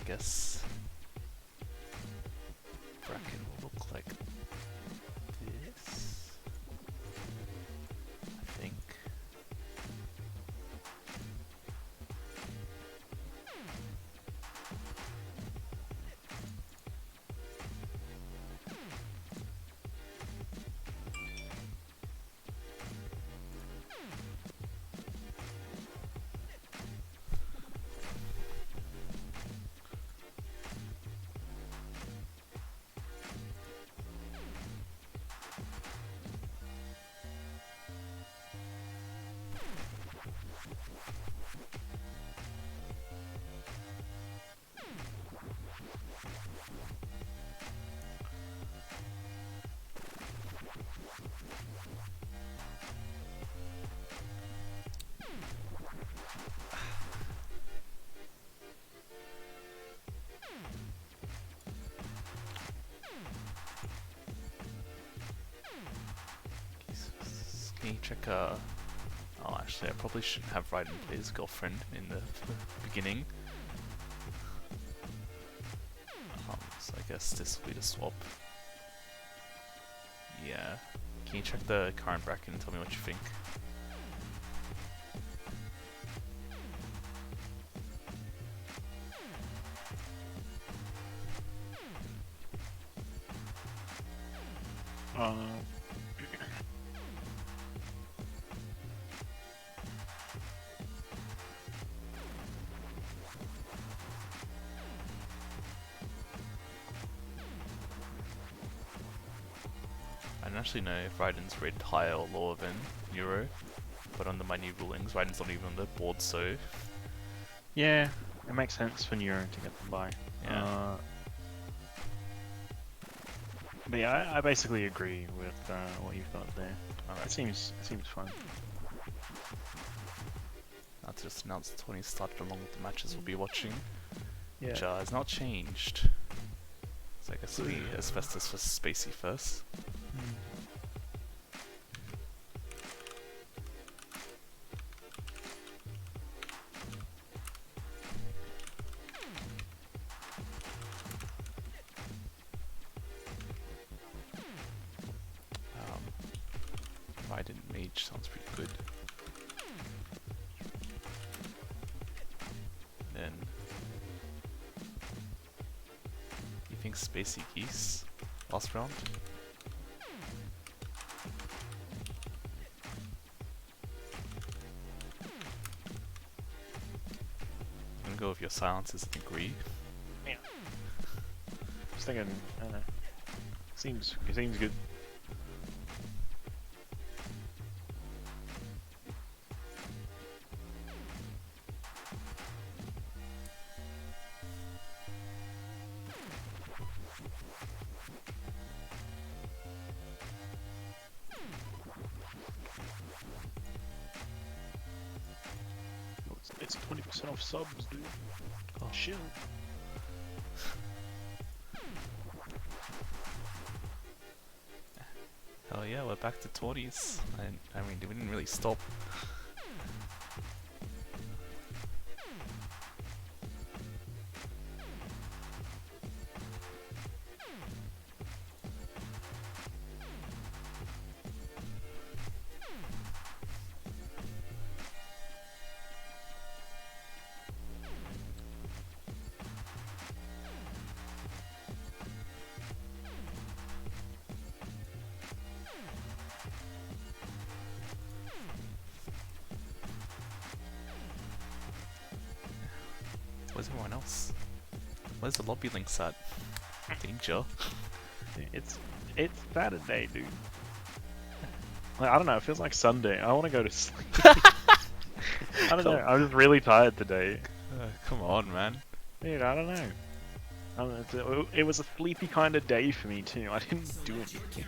guess bracket will look like this. I think. Can you check oh, actually I probably shouldn't have Raiden play his girlfriend in the beginning. So I guess this will be the swap. Yeah. Can you check the current bracket and tell me what you think? I don't actually know if Raiden's rated higher or lower than Neuro, but under my new rulings, Raiden's not even on the board, so... Yeah, it makes sense for Neuro to get them by. Yeah. But yeah, I basically agree with what you've got there. Alright. It seems fun. Now to just announce the tourney started along with the matches we'll be watching, Yeah. which has not changed. So I guess it'll be Asbestos vs Spacey first. Raiden Mage sounds pretty good. Then you think Spacey Geese last round? I'm gonna go with your silences and agree. Yeah. Just thinking, it seems good. It's 20% off subs, dude. Oh. Chill. Hell yeah, we're back to 20s. I mean, we didn't really stop. Where's everyone else? Where's the lobby links at? Danger. It's Saturday, dude. Like, I don't know, it feels like Sunday. I want to go to sleep. I don't know, I'm just really tired today. Come on, man. Dude, I don't know. It was a sleepy kind of day for me too. I didn't do anything.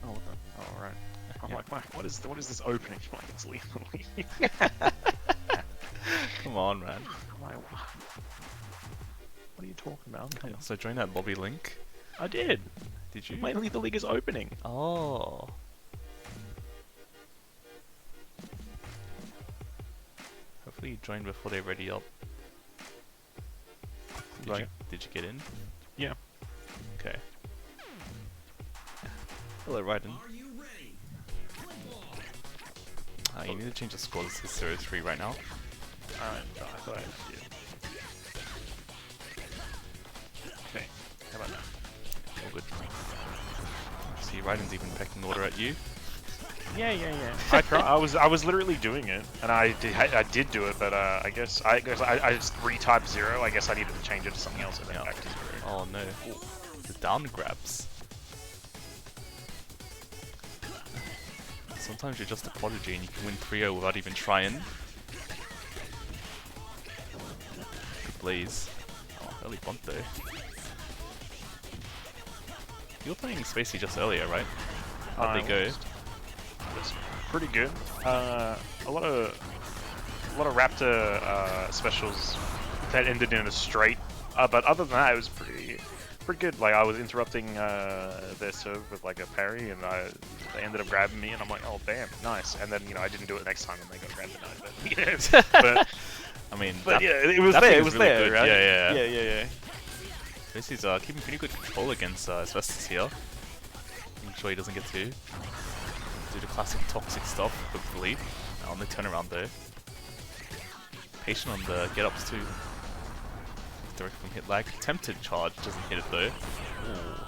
Oh right. I'm Yeah. like, what is this opening? Like it's lethally. Come on, man. I'm like, what are you talking about? Hey, so join that lobby link. I did. Did you? My Lethal League is opening. Oh. Hopefully you join before they ready up. Did you get in? Yeah. Okay. Hello, Raiden. You need to change the score. This is 0-3 right now. I thought I did. Okay, how about that? All good. See, Raiden's even pecking order at you. Yeah. I was literally doing it, and I did do it, but I guess I just retyped 0. I guess I needed to change it to something else and then back to 0. Oh no, the down grabs. Sometimes you're just a prodigy and you can win 3-0 without even trying. Good Blaze. Oh, early bunt though. You were playing Spacey just earlier, right? How'd they go? Was pretty good. A lot of Raptor specials that ended in a straight, but other than that, it was pretty good. Like, I was interrupting their serve with like a parry, and they ended up grabbing me, and I'm like, oh damn, nice. And then I didn't do it next time, and they got grabbed tonight. But I mean, yeah, it was there. It was really there, right? Yeah. This is keeping pretty good control against Asbestos here. Making sure he doesn't get to do the classic toxic stuff, hopefully. On the turnaround though. Patient on the get-ups too. Direct from hit lag. Tempted charge, doesn't hit it though. Ooh.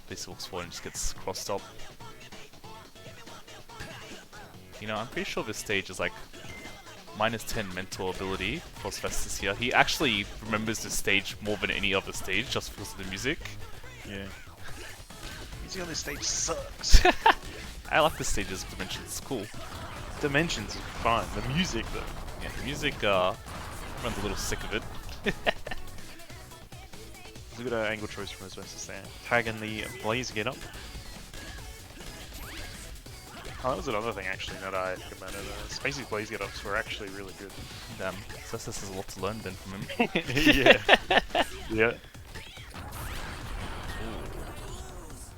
This walks forward and just gets crossed up. I'm pretty sure this stage is like -10 mental ability for Asbestos here. He actually remembers this stage more than any other stage just because of the music. Yeah. Music on this stage sucks. I like the stage's dimensions, it's cool. Dimensions is fine. The music though. Yeah, the music runs a little sick of it. It's a good angle choice from Asbestos there. Tagging the Blaze get up. Oh, that was another thing actually that I recommended. Spacey's Blaze get ups were actually really good. Damn, Asbestos has a lot to learn then from him. Yeah.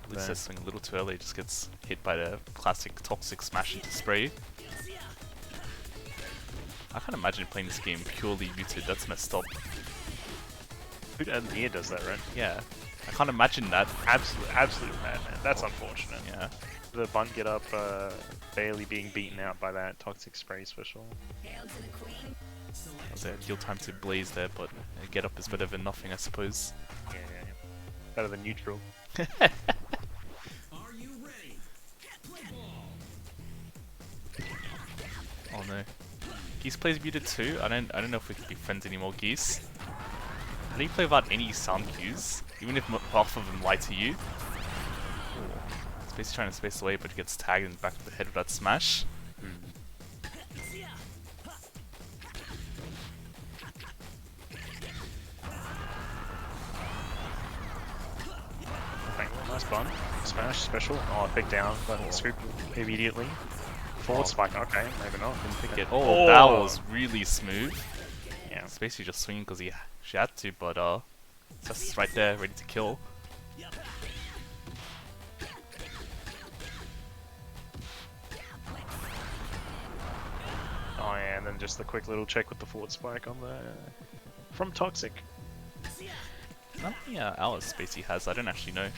At least that's something a little too early, just gets hit by the classic toxic smash into spray. I can't imagine playing this game purely muted, that's messed up. And Nier does that, right? Yeah. I can't imagine that. Absolute madman. That's unfortunate. Yeah. The bunt get up barely being beaten out by that toxic spray special. That was an ideal time to Blaze there, but get up is better than nothing, I suppose. Yeah. Better than neutral. Oh no. Geese plays muted too? I don't know if we can be friends anymore, Geese. How do you play without any sound cues? Even if half of them lie to you? Space trying to space away, but he gets tagged in the back of the head with that smash. Nice bun. Smash, special. Oh, pick down, but scoop immediately. Forward spike, okay, maybe not. Didn't pick it. Oh, that was really smooth. Yeah. Spacey just swinging because she had to, but just right there, ready to kill. Oh yeah, and then just the quick little check with the forward spike on the from Toxic. How many hours Spacey has? I don't actually know.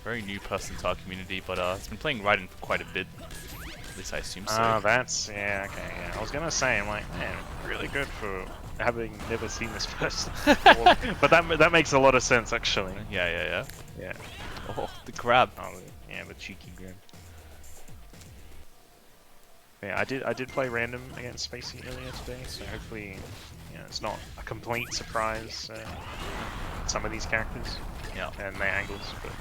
Very new person to our community, but he's been playing Raiden for quite a bit. At least I assume so. Yeah, okay, yeah. I was gonna say, I'm like, man, really good for having never seen this person. But that makes a lot of sense, actually. Yeah. Yeah. Oh, the grab. Oh, yeah, the cheeky grab. Yeah, I did play random against Spacey earlier today, so hopefully, it's not a complete surprise. Some of these characters, and their angles, but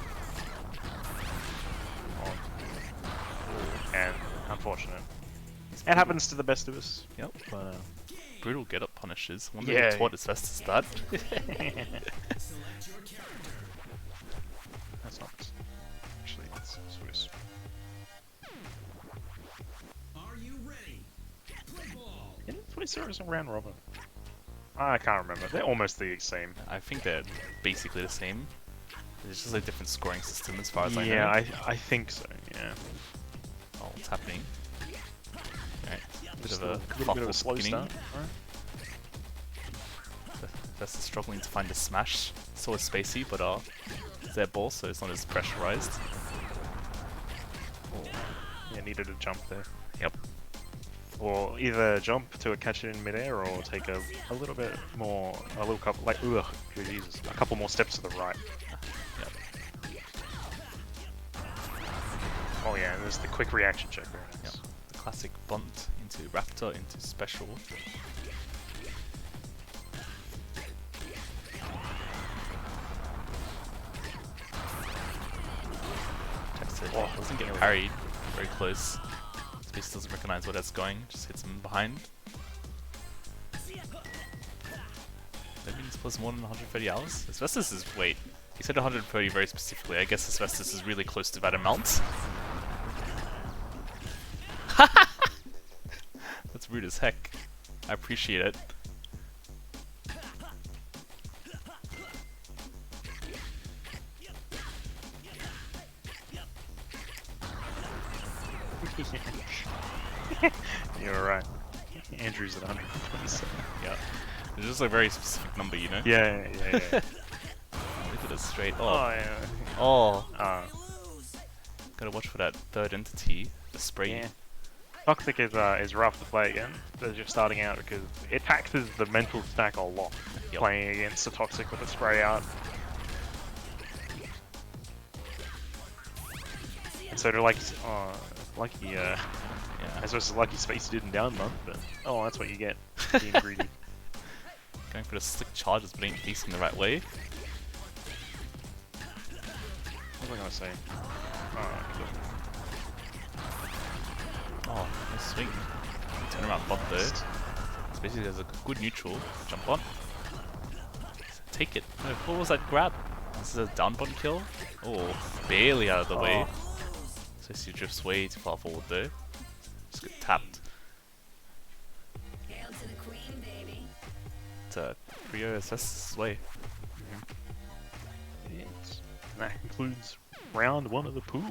and unfortunate. It happens to the best of us. Yep. But, brutal get-up punishes. Wonder if it's what it's best to start. That's not. Actually, that's Swiss. Are you ready? Didn't Swiss or round robin? I can't remember. They're almost the same. I think they're basically the same. It's just a different scoring system as far as I know. Yeah, I think so, yeah. Oh, what's happening? Alright. Bit Just of a little bit of a kerfuffle slow beginning. start. Right? Vest is struggling to find a smash. It's always spacey, but it's their ball, so it's not as pressurized. Oh, yeah, needed a jump there. Yep. Or either jump to catch it in midair, or take a little bit more, a little couple, like, ugh, Jesus, a couple more steps to the right. Yep. Oh yeah, and there's the quick reaction check. Very nice. Yep. The classic bunt into Raptor into special. Tested. Oh, Doesn't get parried. Very close. Space doesn't recognize where that's going. Just hits him behind. That means plus more than 130 hours. Asbestos is wait. He said 130 very specifically. I guess Asbestos is really close to that amount. That's rude as heck. I appreciate it. You're right. Andrew's at 127. Yeah. It's just a very specific number, you know? Yeah. Look at this straight. Oh, Oh. yeah. Oh. Uh, Gotta watch for that third entity. The spray. yeah. Toxic is rough to play against as you're starting out because it taxes the mental stack a lot. Yep. Playing against a Toxic with a spray out. And so to like, lucky, Yeah. I suppose it's lucky Space didn't down month, but oh, that's what you get being greedy. Going for the slick charges, but ain't facing the right way. What was I gonna say? Oh, nice swing. Turn around bump though. This basically has a good neutral. Jump on. Take it. No, what was that grab? This is a down button kill? Oh, barely out of the way. So he drifts way too far forward though. Just get tapped. Hail to the queen, baby. To Rio Asbestos' way. Yes. And that concludes round one of the pools.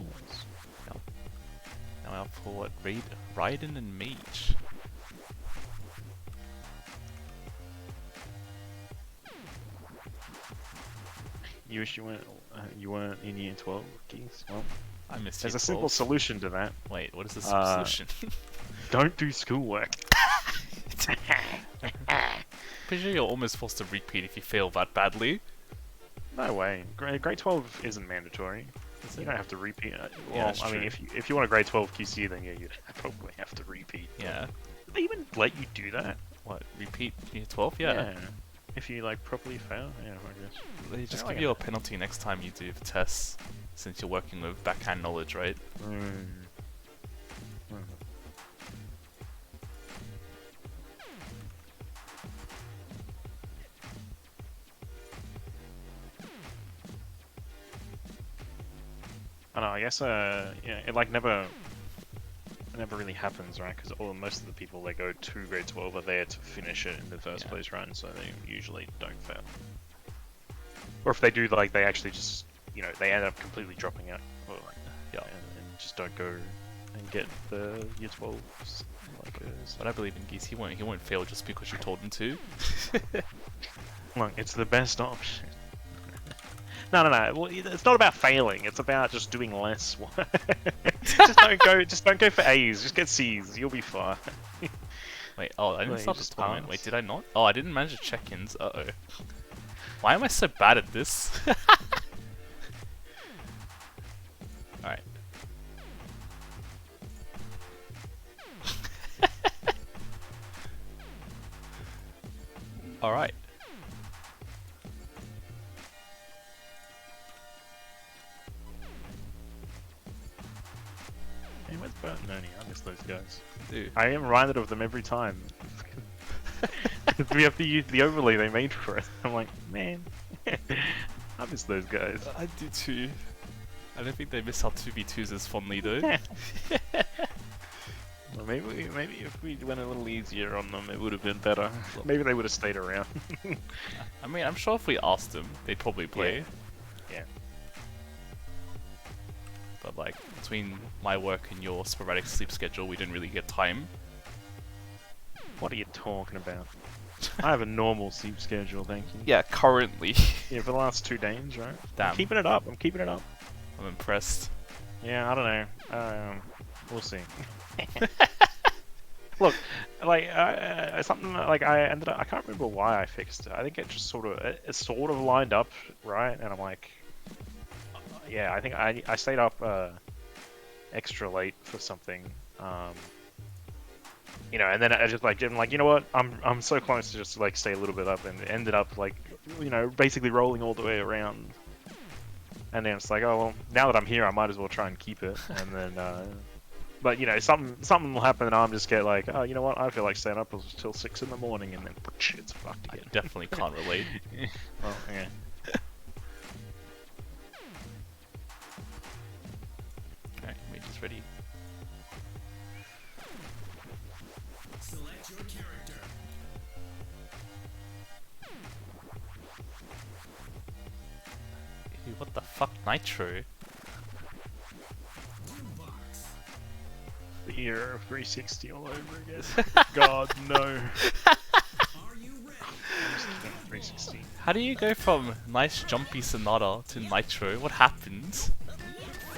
Now out for what? Raiden and Mage. You wish you weren't in year 12, Geese. Well, I missed there's year a simple 12. solution to that. Wait, what is the solution? Don't do schoolwork. Pretty sure you're almost forced to repeat if you fail that badly. No way. Grade 12 isn't mandatory. Is You it? don't have to repeat. Yeah, that's I mean, true. if you want a grade 12 QC, then yeah, you'd probably have to repeat. Yeah. Do they even let you do that? What? Repeat year 12? Yeah. If you like properly fail, yeah, I guess. They just I give like you it. a penalty next time you do the tests, since you're working with backhand knowledge, right? I don't know. I guess yeah, it like never really happens, right? Because most of the people that go to grade 12 are there to finish it in the first place, right? And so they usually don't fail. Or if they do, like they actually just, they end up completely dropping out, or like, Yeah. and just don't go and get the year 12s. Like, But I believe in Geese. He won't fail just because you told him to. look, it's the best option. No. Well, it's not about failing. It's about just doing less work. Just don't go for A's. Just get C's. You'll be fine. Wait, oh, I didn't Well, start you the just tournament. pass. Wait, did I not? Oh, I didn't manage the check-ins. Uh-oh. Why am I so bad at this? Alright. Alright. Hey, where's Bert and Ernie? I miss those guys. Dude. I am reminded of them every time. We have to use the overlay they made for us. I'm like, man, I miss those guys. I do too. I don't think they miss our 2v2s as fondly though. Well, maybe if we went a little easier on them, it would have been better. Maybe they would have stayed around. I mean, I'm sure if we asked them, they'd probably play. Yeah. But like, between my work and your sporadic sleep schedule, we didn't really get time. What are you talking about? I have a normal sleep schedule, thank you. Yeah, currently. Yeah, for the last 2 days, right? Damn. I'm keeping it up. I'm keeping it up. I'm impressed. Yeah, I don't know. We'll see. Look, like something like I ended up. I can't remember why I fixed it. I think it just it sort of lined up, right? And I'm like, yeah, I think I stayed up extra late for something. You know, and then I just like, I'm like, you know what? I'm so close to just like stay a little bit up, and ended up like, you know, basically rolling all the way around. And then it's like, oh well, now that I'm here, I might as well try and keep it. And then, but you know, something will happen, and I'm just get like, oh, you know what? I feel like staying up until 6 in the morning, and then it's fucked I again. definitely can't relate. Well, yeah. Alright, Mage is ready. Select your character. Ew, what the fuck, Nitro? The year of 360 all over again. God no. Are you ready? 360. How do you go from nice jumpy Sonata to Nitro? What happened?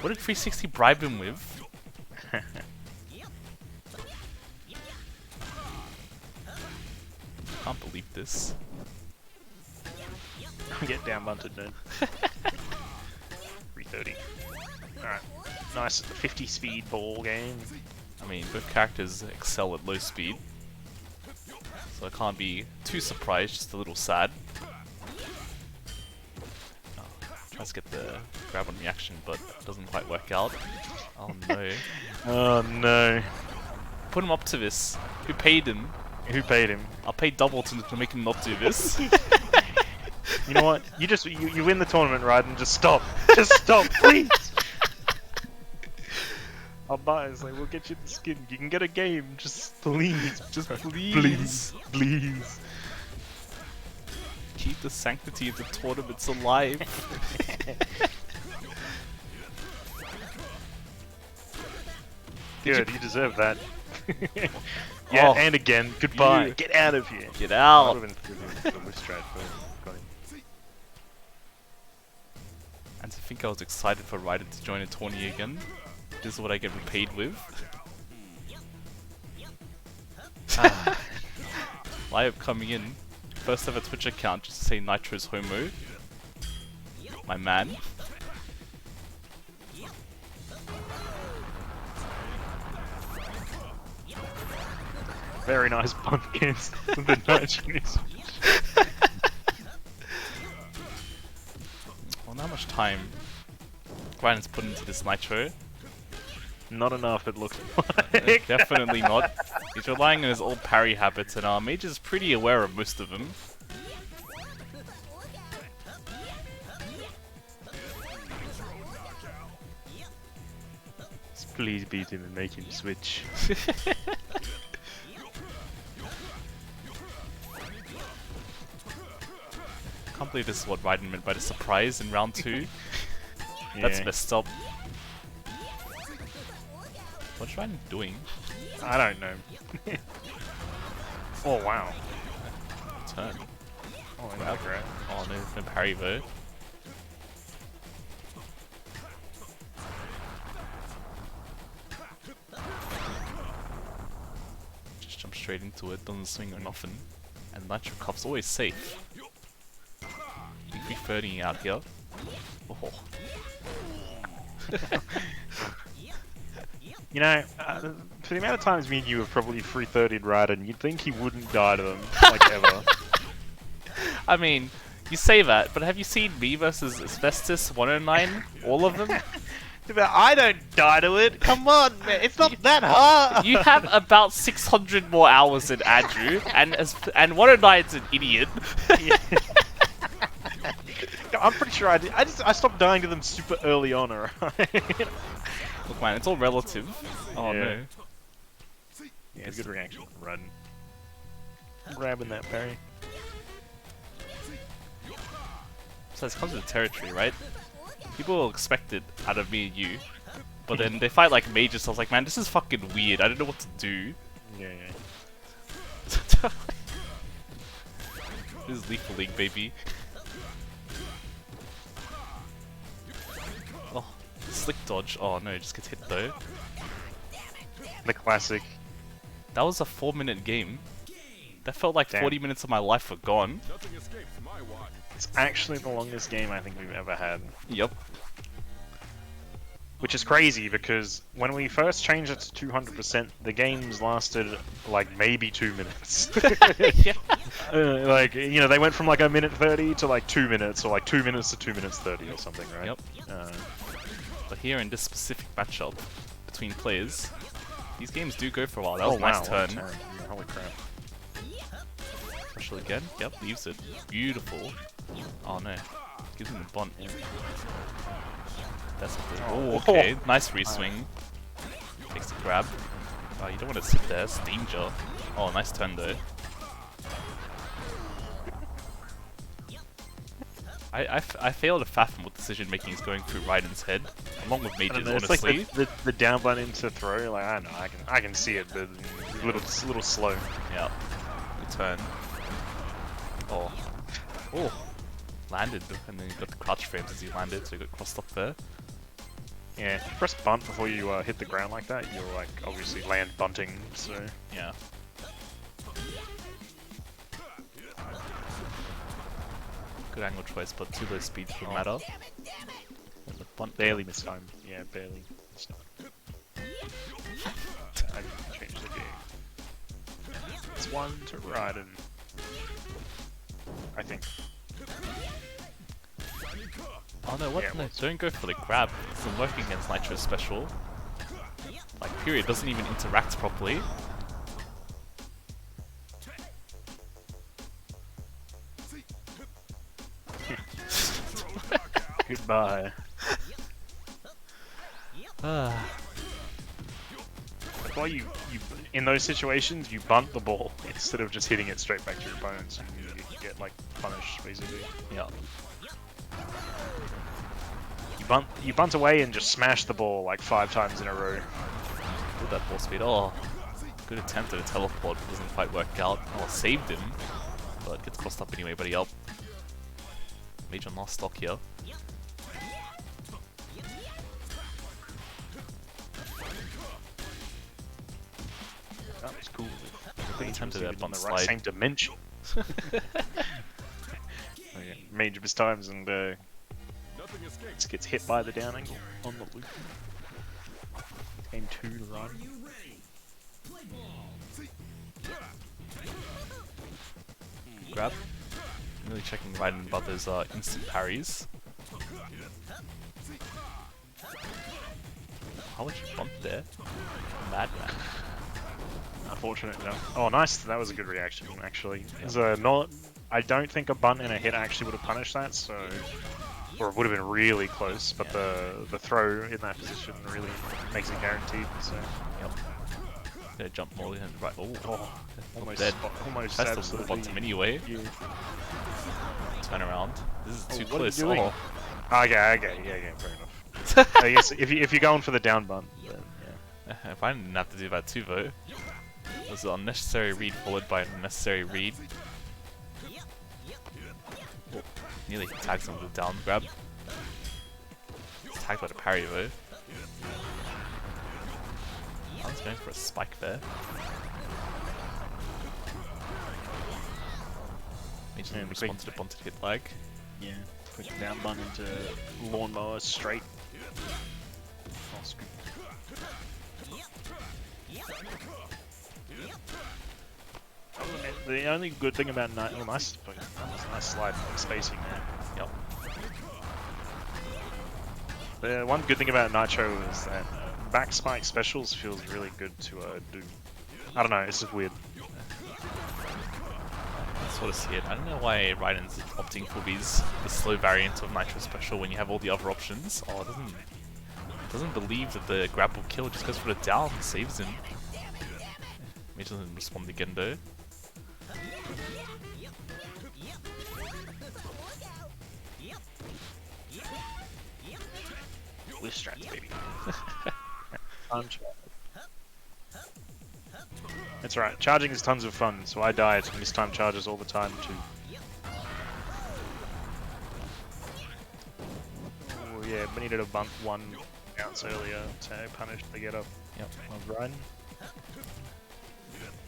What did 360 bribe him with? Can't believe this. Get down bunted, dude. 330. Alright. Nice 50 speed ball game. I mean, both characters excel at low speed. So I can't be too surprised, just a little sad. Oh, tries to get the grab on reaction, but it doesn't quite work out. Oh no. Oh no. Put him up to this. Who paid him? Who paid him? I'll pay double to make him not do this. You know what? You win the tournament, right? And just stop. Just stop, please. I'll buy it. It's like, we'll get you the skin. You can get a game. Just please. Just please. Please. Please. Keep the sanctity of the tournaments alive. Good, you deserve that. Yeah, Oh, and again, goodbye. you- Get out of here. Get I out. would have been the Wrist Stride for got him. And to think I was excited for Ryder to join a tourney again. This is what I get paid with. Live coming in. First ever Twitch account just to say Nitro's homo. My man. Very nice pumpkins. The niceness. Well, not much time Ryan's put into this Nitro. Not enough, it looks like. Definitely not. He's relying on his old parry habits, and Mage is pretty aware of most of them. Please beat him and make him switch. I can't believe this is what Raiden meant by the surprise in round 2. That's Yeah. messed up. What's Raiden doing? I don't know. Oh wow. Turn. Oh, Wow. great. Oh no, no parry though. Just jump straight into it, doesn't swing or nothing. And Nitro Cup's always safe. You 330 out here. Oh. You know, for the amount of times me and you have probably 330'd Raiden, you'd think he wouldn't die to them, like ever. I mean, you say that, but have you seen me versus Asbestos 109? All of them? But I don't die to it. Come on, man. It's not that hard. You have about 600 more hours than Andrew, and 109's an idiot. I'm pretty sure I did. I stopped dying to them super early on, alright? Look, man, it's all relative. Oh Yeah. no. Yeah, good reaction. Run. Grabbing that parry. So this comes with the territory, right? People will expect it out of me and you, but then they fight like mages, so I was like, man, this is fucking weird. I don't know what to do. Yeah, yeah. This is Lethal League, baby. Oh, slick dodge. Oh no, it just gets hit though. The classic. That was a 4-minute game. That felt like Damn. 40 minutes of my life were gone. Nothing escapes my watch. It's actually the longest game I think we've ever had. Yep. Which is crazy because when we first changed it to 200%, the games lasted like maybe 2 minutes. Yeah. Like, you know, they went from like a minute 30 to like 2 minutes, or like 2 minutes to 2 minutes 30 or something, right? Yep. But here in this specific matchup between players, these games do go for a while. That was a nice wow, turn. what a turn. Yeah, holy crap. Special again. Yep, leaves it. Beautiful. Oh no. Gives him the bunt. That's good. Oh, okay. Nice re-swing. Takes the grab. Oh, you don't want to sit there. It's danger. Oh, nice turn though. I fail to fathom what decision making is going through Raiden's head, along with I don't Mage's, know, it's honestly. like the down button into throw, like, I don't know, I can see it, but a little slow. Yeah. Good turn. Oh. Oh. Landed, and then you got the crouch frames as you landed, so you got crossed up there. Yeah, if you press bunt before you hit the ground like that, you'll like obviously land bunting, so... Yeah. Good angle choice, but too low speed would matter. And the bunt Barely missed time. Yeah, barely missed time. I changed the game. It's one to Raiden. I think. Oh no, what? Yeah, No, don't go for the grab. It doesn't work against Nitro's special. Like, period. Doesn't even interact properly. Goodbye. Ah. That's why you in those situations you bunt the ball instead of just hitting it straight back to your opponent, so you get like punished basically. Yeah. You bunt away and just smash the ball like 5 times in a row. With that ball speed. Oh. Good attempt at a teleport. Doesn't quite work out. Oh, saved him. But gets crossed up anyway, buddy. Up. Mage on last stock here. That was cool. Good attempt at that bunt the slide. right same dimension. Okay, Mage of his times and Nothing escapes. just gets hit by the down angle on the loop. Game 2 to run. You ready? Play ball. Grab. I'm really checking Raiden about those instant parries. How much bump there? Madman. Unfortunate enough. Oh, nice. That was a good reaction, actually. Not, I don't think a bunt and a hit actually would have punished that, so... Or it would have been really close, but the throw in that position really makes it guaranteed, so... Yep. Gonna jump more than right. Oh, Almost, dead. almost That's the absolutely... bottom anyway. Yeah. Turn around. This is too what are you close. doing? Oh. Okay, yeah, fair enough. I guess if you're going for the down bunt, then yeah. If I didn't have to do that too, though. It was an unnecessary read followed by an unnecessary read. Oh, nearly tags him with a down grab. It's tagged by the parry, though. I was going for a spike there. He just didn't respond to the bunted hit lag. Yeah, quick down bunt into lawnmower straight. Oh, scoop. The only good thing about nice slide spacing there. Yep. The one good thing about Nitro is that back spike specials feels really good to do. I don't know, it's just weird. I sort of see it. I don't know why Raiden's opting for the slow variant of Nitro Special when you have all the other options. Oh, it doesn't believe that the grab will kill, just goes for the down, saves him. He doesn't respond again though. With strats, baby. Punch. That's right. Charging is tons of fun, so I die to mistime charges all the time too. Oh yeah, we needed a bump one bounce earlier to punish the get up. Yep. Of run.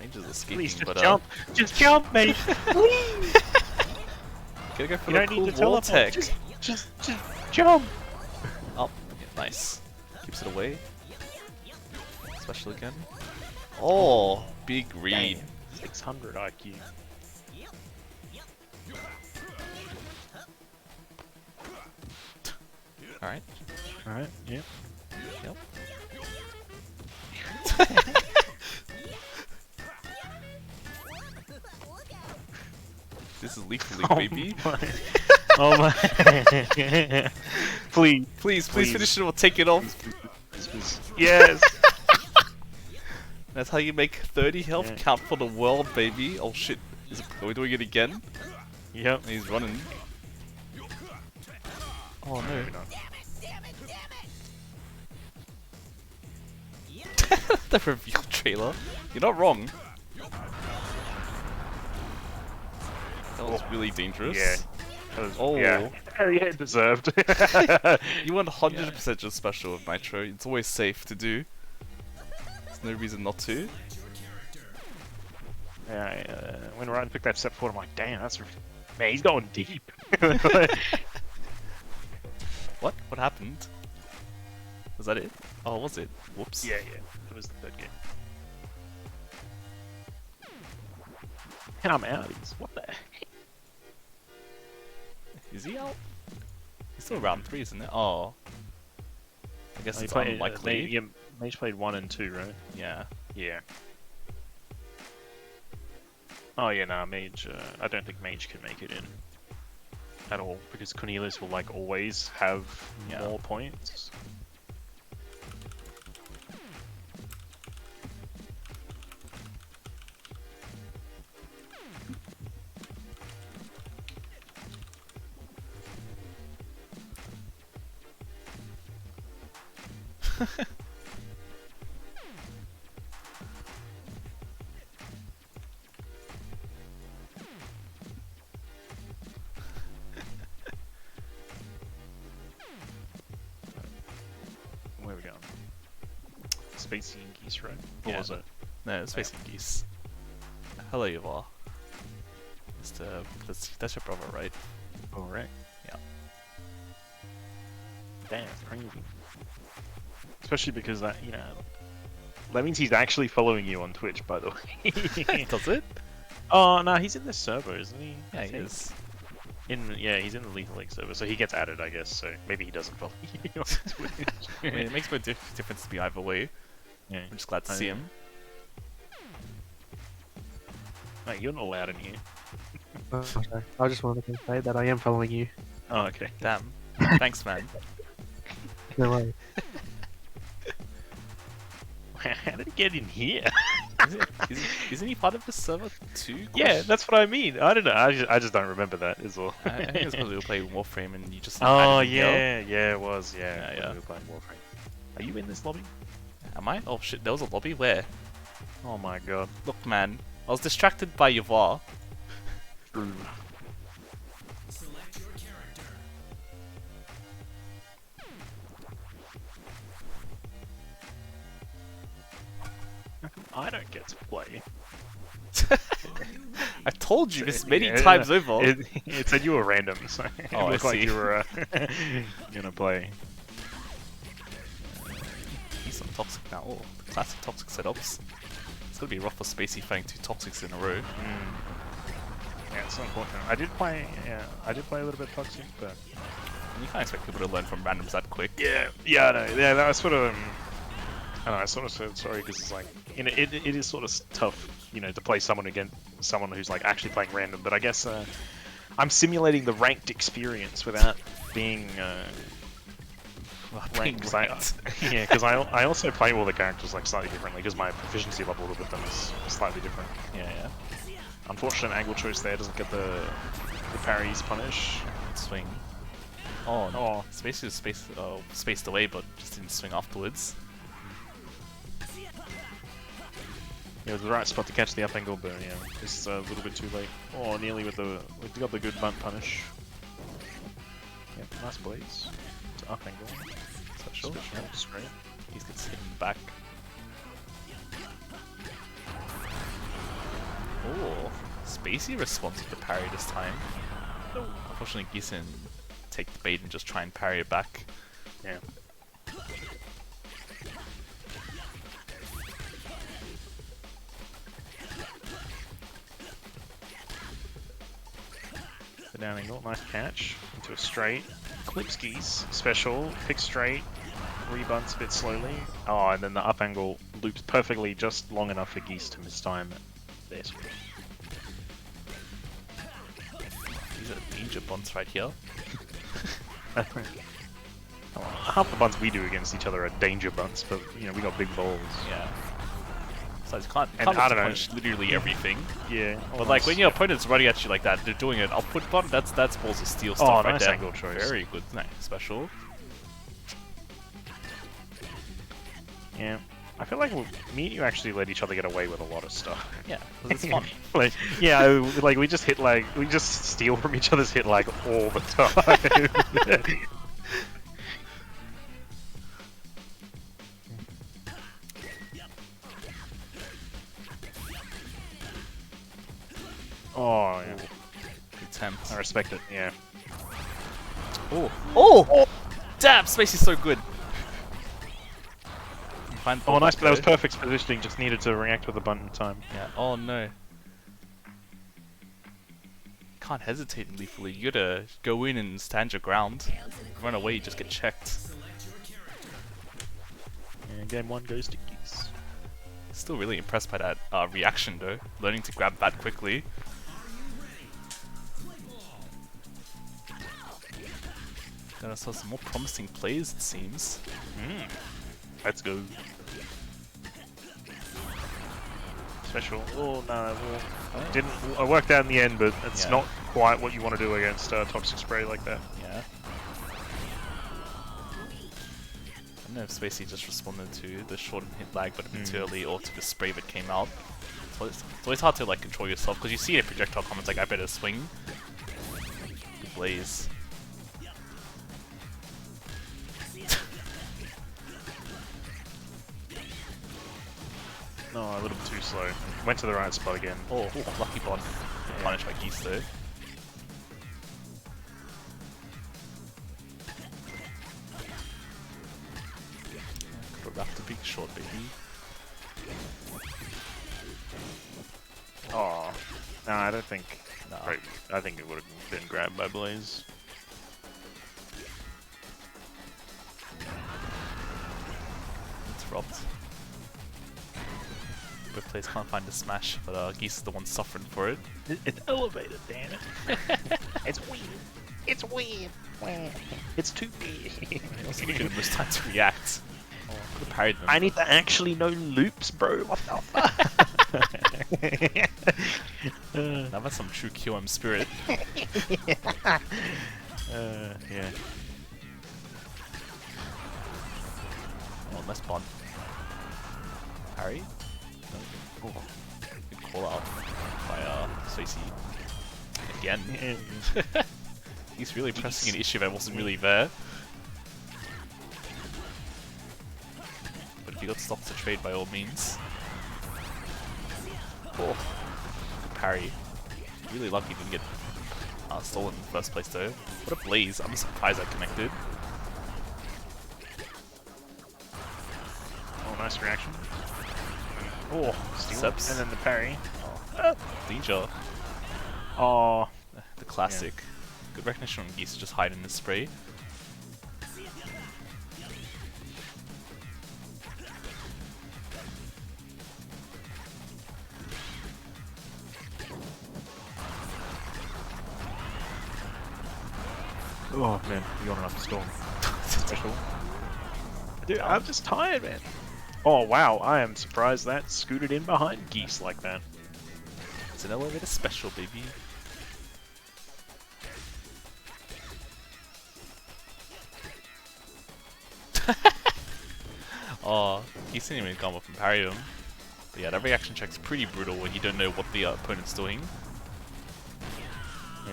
Mages escaping, Please just but jump! Just jump, mate! Please! Gotta go for You the don't cool need to wall teleport. tech. Just jump! Oh, yeah, nice. Keeps it away. Special again. Oh, big read. Damn, 600 IQ. Alright. Alright, yeah. Yep. This is lethal league, baby. Oh my. Please. Please, Please. finish it. We'll take it off. Yes! That's how you make 30 health Yeah. count for the world, baby. Oh shit. Are we doing it again? Yep. He's running. Oh no. Maybe not. The reveal trailer. You're not wrong. That was really dangerous. Yeah. That was, Oh. Yeah. Yeah, deserved. You want 100% just special with Nitro. It's always safe to do. There's no reason not to. Yeah, when Ryan picked that step forward, I'm like, damn, that's... Man, he's going deep. What? What happened? Was that it? Oh, was it? Whoops. Yeah, it was the third game. And I'm out. What the heck? Is he out? He's still round 3, isn't it? Oh. I guess it's unlikely. Yeah, Mage played 1 and 2, right? Yeah. Yeah. Oh yeah, nah, Mage. I don't think Mage can make it in at all because Cornelius will like always have more points. Where are we going? Spacey and Geese, right? Or Yeah. was it? No, it's facing geese. Hello, you are. That's your brother, right? Correct. Yeah. Damn, it's crazy. Especially because that, you know, that means he's actually following you on Twitch, by the way. Does it? Oh no, he's in this server, isn't he? Yeah, I he think. is. Yeah, he's in the Lethal League server, so he gets added, I guess. So maybe he doesn't follow you on Twitch. I mean, it makes no difference to me either way. Yeah. I'm just glad to I see know. him. Mate, you're not allowed in here. Oh, sorry. I just wanted to say that I am following you. Oh, okay. Damn. Thanks, man. No way. How did he get in here? Isn't he part of the server too? Yeah, that's what I mean. I don't know. I just don't remember that. Is all. I think it's because we were playing Warframe and you just. Oh added me up. yeah, it was. Yeah, Yeah. when we were playing Warframe. Are you in this lobby? Am I? Oh shit! There was a lobby. Where? Oh my god. Look, man. I was distracted by Yavar. I don't get to play. I've told you this many Yeah, times over. It said you were random, so it Oh, I looked like see. you were gonna play. He's on toxic now. Oh, the classic toxic setups. It's gonna be rough for Spacey fighting 2 toxics in a row. Yeah, it's unfortunate. I did play a little bit toxic, but You can't expect people to learn from randoms that quick. yeah, I know. Yeah, that was sort of. I don't know. I sort of said sorry because it's like, you know, it is sort of tough, you know, to play someone against someone who's like actually playing random. But I guess I'm simulating the ranked experience without being ranked. Cause yeah, because I also play all the characters like slightly differently because my proficiency level with them is slightly different. Yeah. Unfortunate angle choice there doesn't get the parries punish. Swing. Oh, no. Oh. Spacey was spaced away, but just didn't swing afterwards. It was the right spot to catch the up angle, but yeah, just a little bit too late. Oh, nearly with the we got the good bunt punish. Yep, nice blaze. It's up angle. Special. Special. That's great. He gets hit in the back. Oh, Spacey responds with the parry this time. Unfortunately, Gison take the bait and just try and parry it back. Yeah. The down angle, nice catch into a straight. Clips Geese, special, pick straight, rebunts a bit slowly. Oh, and then the up angle loops perfectly, just long enough for Geese to mistime their switch. These are danger bonds right here. Half the bunts we do against each other are danger bunts, but you know we got big balls. Yeah. So you can't And I don't know. punish literally everything. Yeah. But like when your opponent's running at you like that, they're doing an output button. That's balls of steel stuff Oh, right nice there. angle choice. Very good, nice special. Yeah. I feel like me and you actually let each other get away with a lot of stuff. Yeah, 'cause it's fun. Like, yeah, like we just steal from each other's hit like all the time. Oh, yeah. Good attempt. I respect it, yeah. Oh! Oh! Damn, Spacey's so good. Find Oh, nice, back but that was there. perfect positioning, just needed to react with the button in time. Yeah. Oh no. Can't hesitate lethally. You gotta go in and stand your ground. Run away, you just get checked. And game 1 goes to Geese. Still really impressed by that reaction though. Learning to grab that quickly. Got ourselves some more promising plays, it seems. Let's go. Special. Oh, no, didn't. I worked out in the end, but it's Yeah. not quite what you want to do against Toxic Spray like that. Yeah. I don't know if Spacey just responded to the short hit lag but a bit too early or to the spray that came out. So it's always hard to like control yourself because you see a projectile comments like I better swing. Good blaze. No, a little bit too slow. Went to the right spot again. Oh, lucky bond. Yeah. Punished by Geese though. Could've wrapped a big short baby. Oh, no, I don't think. Nah. Right, I think it would have been grabbed by Blaze. It's robbed. Both players can't find the smash, but Geese is the one suffering for it. It's elevated, damn it. It's weird. It's weird. It's too weird. He also didn't give most time to react. Oh, could have parried them. I need to actually know loops, bro. What the fuck? Now that's some true QM spirit. Yeah. Oh, nice bond. Parry? No. Oh, good call out by Spacey. Again. He's really pressing an issue that wasn't really there. But if you got stopped to trade by all means. Oh, good parry. Really lucky he didn't get stolen in the first place though. What a blaze, I'm surprised I connected. Oh, nice reaction. Oh, steal. Seps. And then the parry. Danger. Oh, The classic. Good recognition on Geese to just hide in the spray. oh man, you got enough storm. Special. Dude, I'm just tired, man. Oh wow, I am surprised that scooted in behind Geese like that. It's an elevator special, baby. Oh, Geese didn't even come up and parry him. But yeah, that reaction check's pretty brutal when you don't know what the opponent's doing.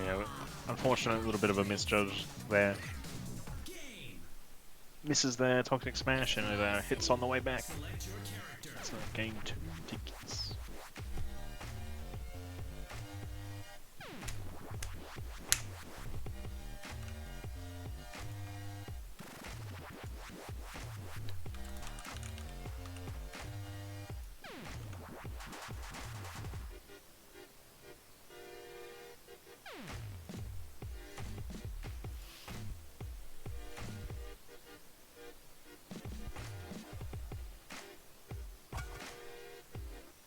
Yeah, unfortunate little bit of a misjudge there. Misses there, Toxic Smash, and it hits on the way back. So game 2 tickets.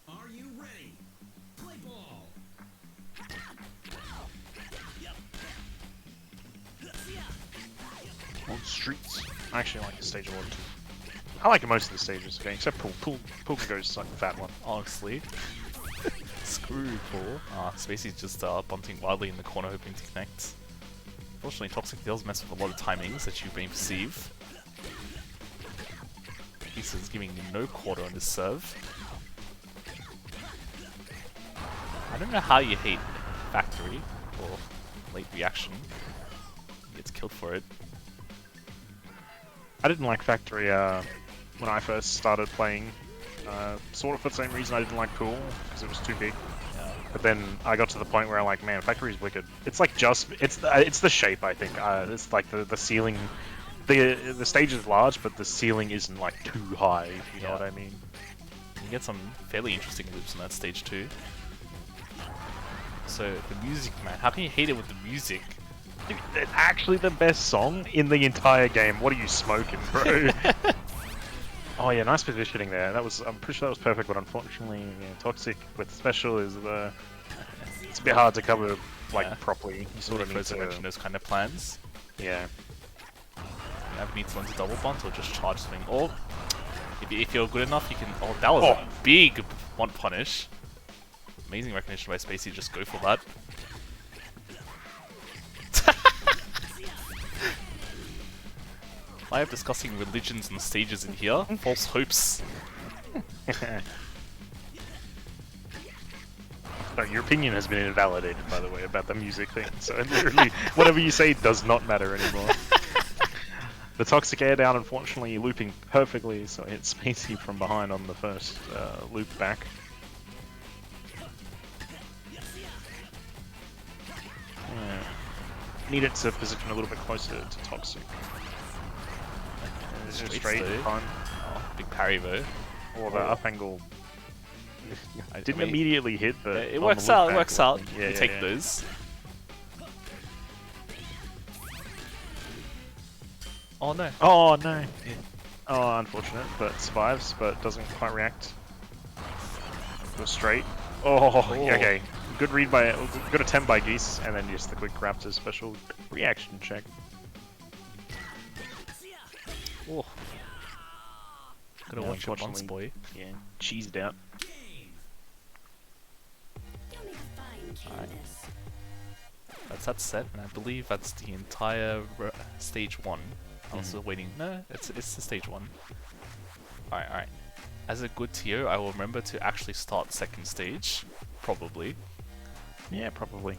Are you ready? Play ball. On streets. I actually like the stage a lot too. I like most of the stages, okay, except Pool. Pool can go is like the fat one. Honestly. Screw Paul. Spacey's just bunting wildly in the corner hoping to connect. Fortunately, Toxic does mess with a lot of timings that you may perceive. He's giving no quarter on his serve. I don't know how you hate Factory or late reaction. He gets killed for it. I didn't like Factory when I first started playing. Sort of for the same reason I didn't like Pool, because it was too big. Yeah. But then I got to the point where I'm like, man, Factory's wicked. It's like it's the shape, I think. It's like the ceiling. The stage is large, but the ceiling isn't like too high. If you know what I mean. You get some fairly interesting loops on that stage too. So the music, man, how can you hate it with the music? Dude, it's actually the best song in the entire game. What are you smoking, bro? Oh yeah, nice positioning there. I'm pretty sure that was perfect, but unfortunately, yeah, Toxic with special is it's a bit hard to cover like properly. You sort of need to mention to, those kind of plans. yeah. You either need to learn to double bunt or just charge swing. Or if you're good enough, you can. Oh, that was a big one punish. Amazing recognition by Spacey. Just go for that. I am discussing religions and stages in here. False hopes. No, your opinion has been invalidated, by the way, about the music thing. So literally, whatever you say does not matter anymore. The Toxic air down, unfortunately, looping perfectly, so it hits Spacey from behind on the first loop back. Yeah. Needed to position a little bit closer to Toxic. Straight though. fine. Oh, big parry though. Or the up angle. I Didn't mean, immediately hit, but it on works the loop out. It back, works out. Yeah, You yeah, take yeah. those. Oh no. Oh no. Oh, unfortunate, but survives, but doesn't quite react. Go straight. Oh, yeah, okay. Good read by, good attempt by Geese, and then just the quick Raptor special reaction check. Oh. Gotta Yeah, watch your bunts, unfortunately, boy. Yeah, cheesed out. Alright. That's that set, and I believe that's the entire stage 1. I was still waiting. No, it's the stage 1. Alright. As a good TO, I will remember to actually start second stage. Probably. Yeah, probably.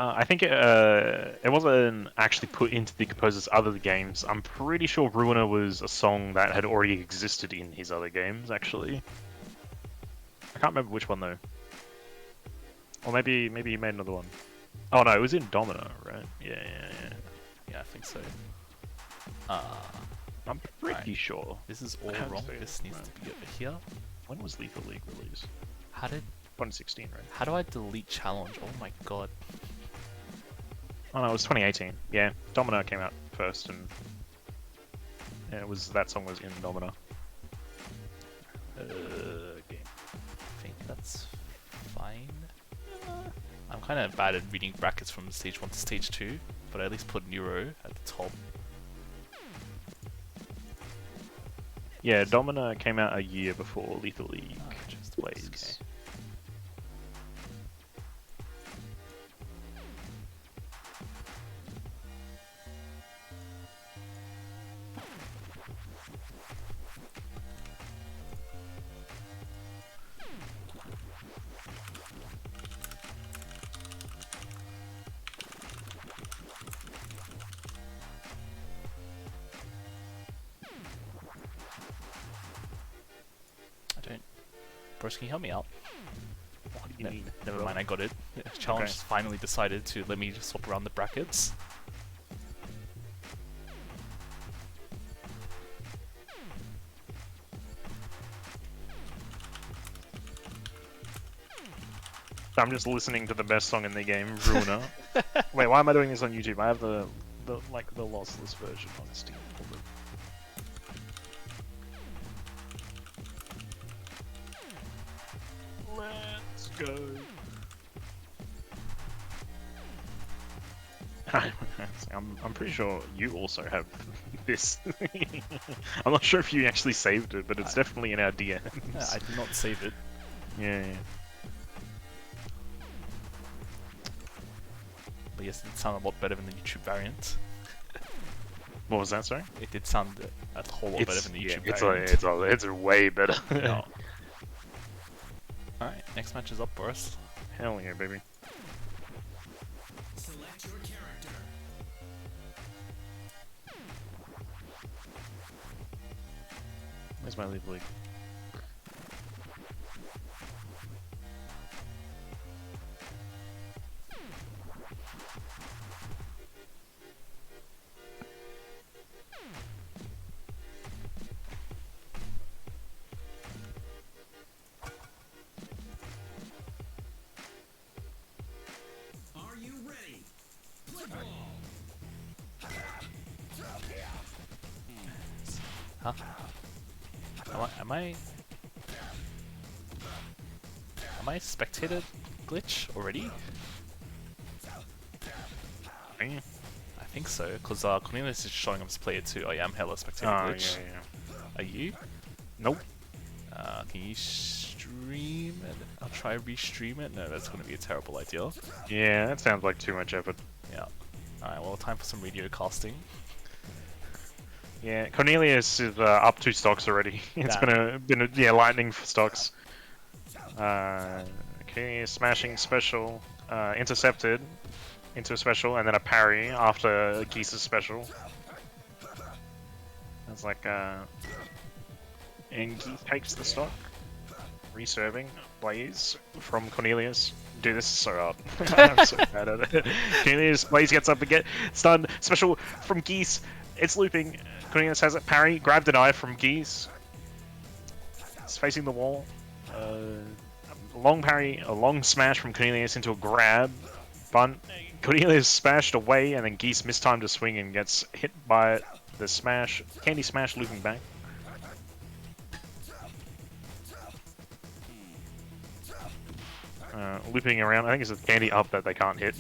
I think it wasn't actually put into the composer's other games. I'm pretty sure Ruiner was a song that had already existed in his other games, actually. I can't remember which one, though. Or maybe he made another one. Oh no, it was in Domino, right? Yeah. Yeah, I think so. I'm pretty sure. This is all Can't wrong. say This it, needs no. to be over here. When was Lethal League released? How 2016, right? do I delete challenge? Oh my god. Oh no, it was 2018. Yeah, Domino came out first, and yeah, that song was in Domino. Okay. I think that's fine. I'm kind of bad at reading brackets from stage 1 to stage 2, but I at least put Neuro at the top. Yeah, Domino came out a year before Lethal League Just Blaze. okay. I don't. Bros, can you help me out? What do you No, need? never mind, I got it. Challenge finally decided to let me just swap around the brackets. I'm just listening to the best song in the game, Ruiner. Wait, why am I doing this on YouTube? I have the lossless version on Steam. Let's go. I'm pretty sure you also have this. I'm not sure if you actually saved it, but it's definitely in our DMs. Yeah, I did not save it. Yeah. But yes, it did sound a lot better than the YouTube variant. What was that, sorry? It did sound a whole lot better than the YouTube variant. It's way better. Yeah. Alright, next match is up for us. Hell yeah, baby. Select your character. Where's my lead league? Are you ready? Play ball. Huh? Am I spectator glitch already? Yeah. I think so, because Cornelius is showing up as player 2. Oh yeah, I'm hella spectator Oh, glitch. yeah. Are you? Nope. Can you stream it? I'll try restream it. No, that's going to be a terrible idea. Yeah, that sounds like too much effort. Yeah. Alright, well, time for some radio casting. Yeah, Cornelius is up 2 stocks already. It's Damn. been a lightning for stocks. Okay, smashing special, intercepted into a special, and then a parry after Geese's special. It's like and Geese takes the stock, reserving Blaze from Cornelius. Dude, this is so hard. I'm so bad at it. Cornelius, Blaze gets up again, stunned, special from Geese. It's looping. Cornelius has it. Parry, grab deny from Geese. It's facing the wall. A long parry, a long smash from Cornelius into a grab. Bunt. Cornelius smashed away, and then Geese mistimed a swing and gets hit by the smash. Candy smash looping back. Looping around. I think it's a candy up that they can't hit.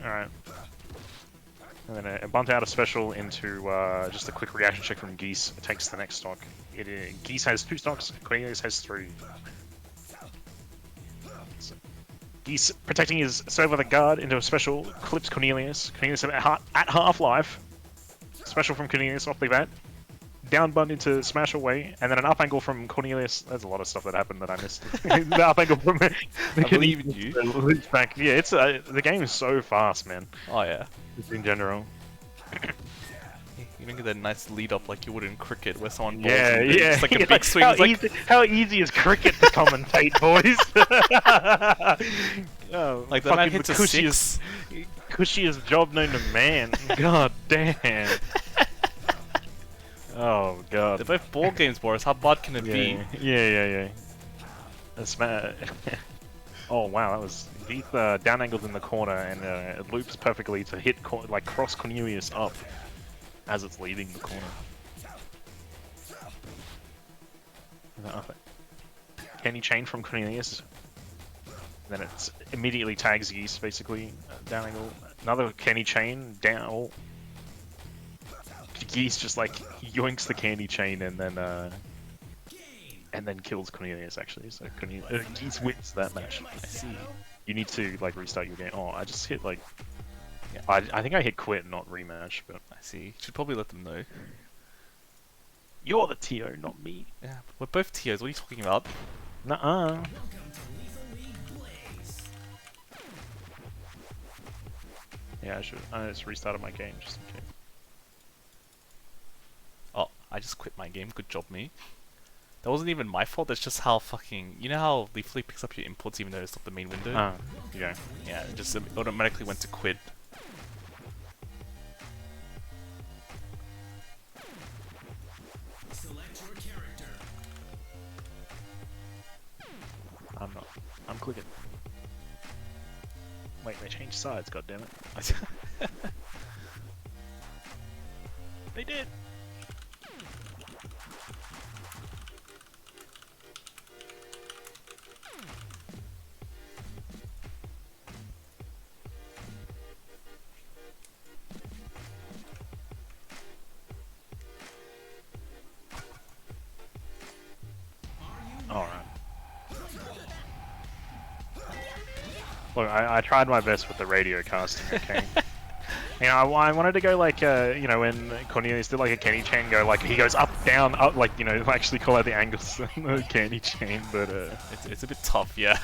Alright. And then a bunt out of special into just a quick reaction check from Geese. It takes the next stock. Geese has 2 stocks, Cornelius has 3. So, Geese protecting his serve with a guard into a special, clips Cornelius. Cornelius at half-life. Special from Cornelius off the bat. Down bunt into smash away, and then an up angle from Cornelius. There's a lot of stuff that happened that I missed. The up angle from I believe in you. Loops back. Yeah, it's the game is so fast, man. Oh yeah. Just in general. You don't get that nice lead up like you would in cricket where someone bowls Yeah, and then yeah. it's like a big swing. How, It's like, easy, how easy is cricket to commentate, boys? Oh, like that man fucking hits a the 6. cushiest job known to man. God damn. Oh god. They're both ball games, Boris. How bad can it be? Yeah. That's Oh wow, that was Heath down angled in the corner, and it loops perfectly to hit like cross Cornelius up as it's leaving the corner. Kenny chain from Cornelius. Then it immediately tags Geese basically down angle. Another Kenny chain down. Oh. Geese just like yoinks the candy chain and then kills Cornelius actually. So Geese wins that match. I see. You need to like restart your game. Oh, I just hit like. I think I hit quit, not rematch, but I see. Should probably let them know. You're the TO, not me. Yeah, we're both TOs. What are you talking about? Nuh-uh. Yeah, I just restarted my game just in case. Oh, I just quit my game. Good job, me. That wasn't even my fault. That's just how fucking... You know how Leafly picks up your inputs even though it's not the main window? Yeah. Yeah, it just automatically went to quit. Select your character. I'm not. I'm clicking. Wait, they changed sides, goddammit. They did! Alright. Look, I tried my best with the radio casting, okay? You know, I wanted to go like, you know, when Cornelius did like a Kenny chain, go like, he goes up, down, up, like, you know, actually call out the angles of the Kenny chain, but, It's a bit tough, yeah.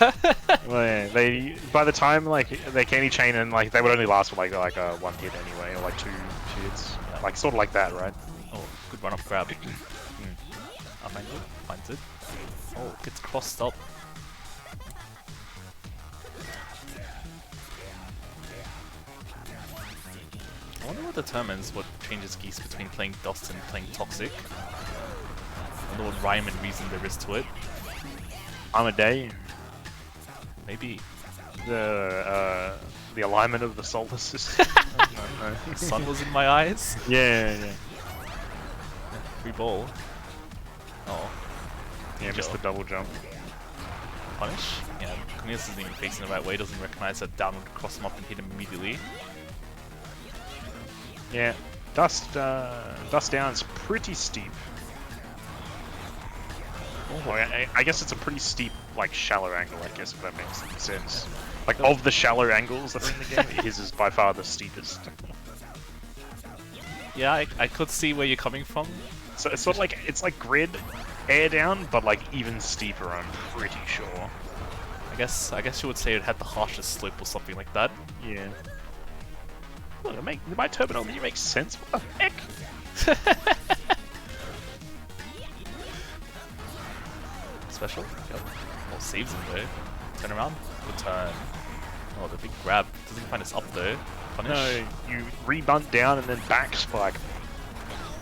well, yeah, they, by the time, like, they Kenny chain and, like, they would only last for, like one hit anyway, or, like, two hits. Like, sort of like that, right? Oh, good run up grab. Up angle, finds it. Oh, gets crossed up. I wonder what determines what changes Geese between playing Dust and playing Toxic. I wonder what rhyme and reason there is to it. Day. Maybe. The alignment of the solar system. I don't know. Sun was in my eyes. Yeah. Free ball. Oh. Yeah, missed the double jump. Punish? Yeah, Cornelius isn't even facing the right way, doesn't recognize that down would cross him up and hit him immediately. Yeah, dust down's pretty steep. Oh, I guess it's a pretty steep, like, shallow angle, I guess, if that makes any sense. Like, of the shallow angles that are in the game, his is by far the steepest. Yeah, I could see where you're coming from. So it's sort of like, it's like grid, air down, but like even steeper, I'm pretty sure. I guess you would say it had the harshest slope or something like that. Yeah. Look, my terminology makes sense. What the heck? Special? Yep. Oh, saves him though. Turn around. Good turn. Oh, the big grab. Doesn't find us up though. Punish. No, you rebunt down and then back spike.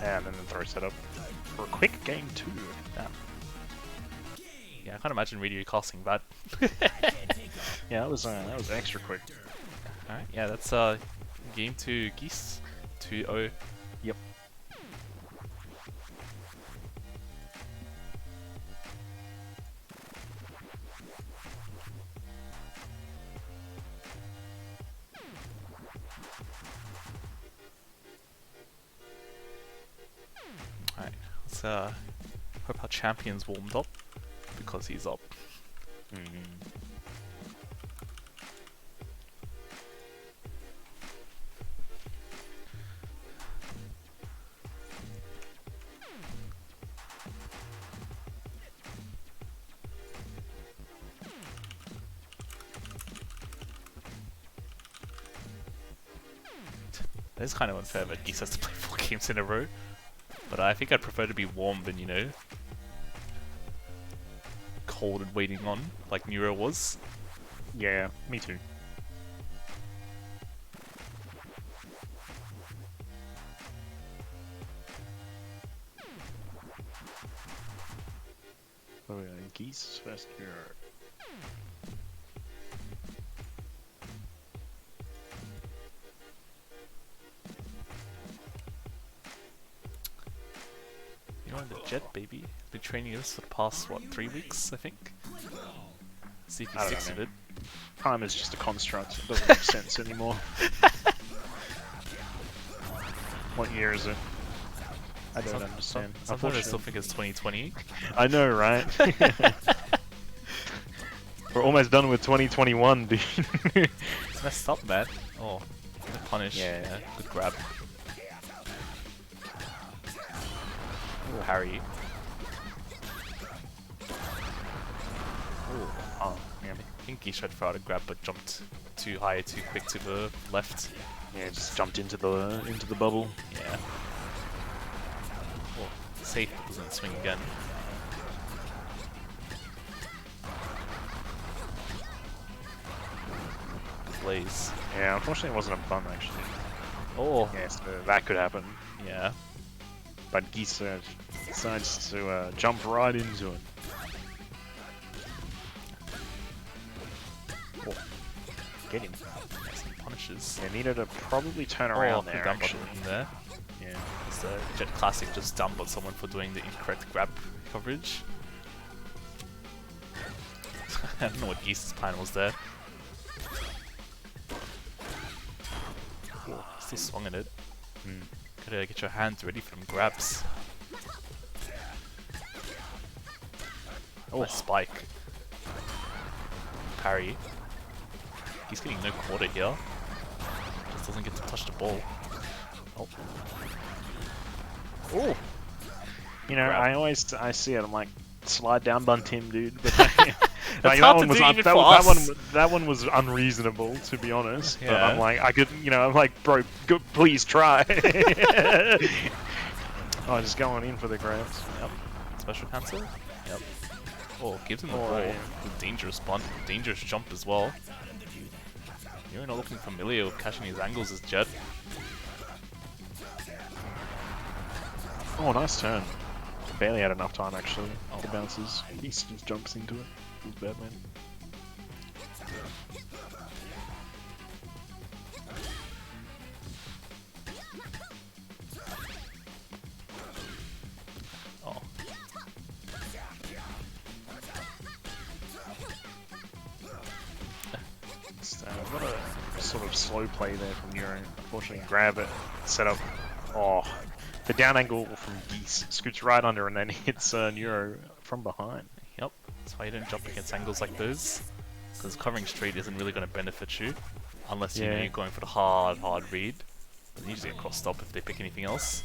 And then throw setup for a quick game 2. Damn. Yeah, I can't imagine radio casting that. Yeah, that was extra quick. Alright, yeah, that's game 2 Geese 2-0. Yep. Alright, let's hope our champion's warmed up because he's up. That is kind of unfair, but Geese has to play 4 games in a row. But I think I'd prefer to be warm than, you know, cold and waiting on, like Neuro was. Yeah, me too. Oh yeah, Geese first year. You're on the jet, baby. Been training this for the past, what, 3 weeks, I think? See if he I don't sticks know, with it. Time is just a construct. It doesn't make sense anymore. What year is it? I don't understand. Sometimes I still think it's 2020. I know, right? We're almost done with 2021, dude. It's messed up, man. Oh, good punish. Yeah. Good grab. Parry. Oh, yeah. I think he tried for out a grab but jumped too high, too quick to the left. Yeah, just jumped into the bubble. Yeah. Oh, safe but doesn't swing again. Blaze. Yeah, unfortunately it wasn't a bun actually. Oh, Yeah, so that could happen. yeah. But Geese decides to jump right into it. Oh, get him. Some punishes. Yeah, needed to probably turn Oh, around good there down actually. button in there. Yeah. It's the Jet Classic just down bot someone for doing the incorrect grab coverage. I don't know what Geese's plan was there. Oh, still swung at it. Hmm. Gotta get your hands ready for them grabs. Oh, nice spike. Parry. He's getting no quarter here. Just doesn't get to touch the ball. Oh. Oh! You know, Grab. I see it. I'm like, slide down, bunt him, dude. But That's that hard one to was do un- even that, for that us. one that one was unreasonable, to be honest. But Yeah. I'm like, I could, you know, I'm like, bro, please try. Oh, just going in for the grabs. Yep. Special cancel? Yep. Oh, gives him the Oh, ball. yeah. With dangerous bunt, dangerous jump as well. You're not looking familiar with catching his angles as Jet. Oh, nice turn. Barely had enough time actually. Oh. It bounces. He just jumps into it. It was bad, man. Oh. What a sort of slow play there from Neuro. Unfortunately, grab it, set up. Oh, the down angle from Geese scoots right under and then hits Neuro from behind. Yep. That's why you don't jump against angles like those. Because covering straight isn't really going to benefit you. Unless you know Yeah. you're going for the hard read. But you just get crossed up if they pick anything else.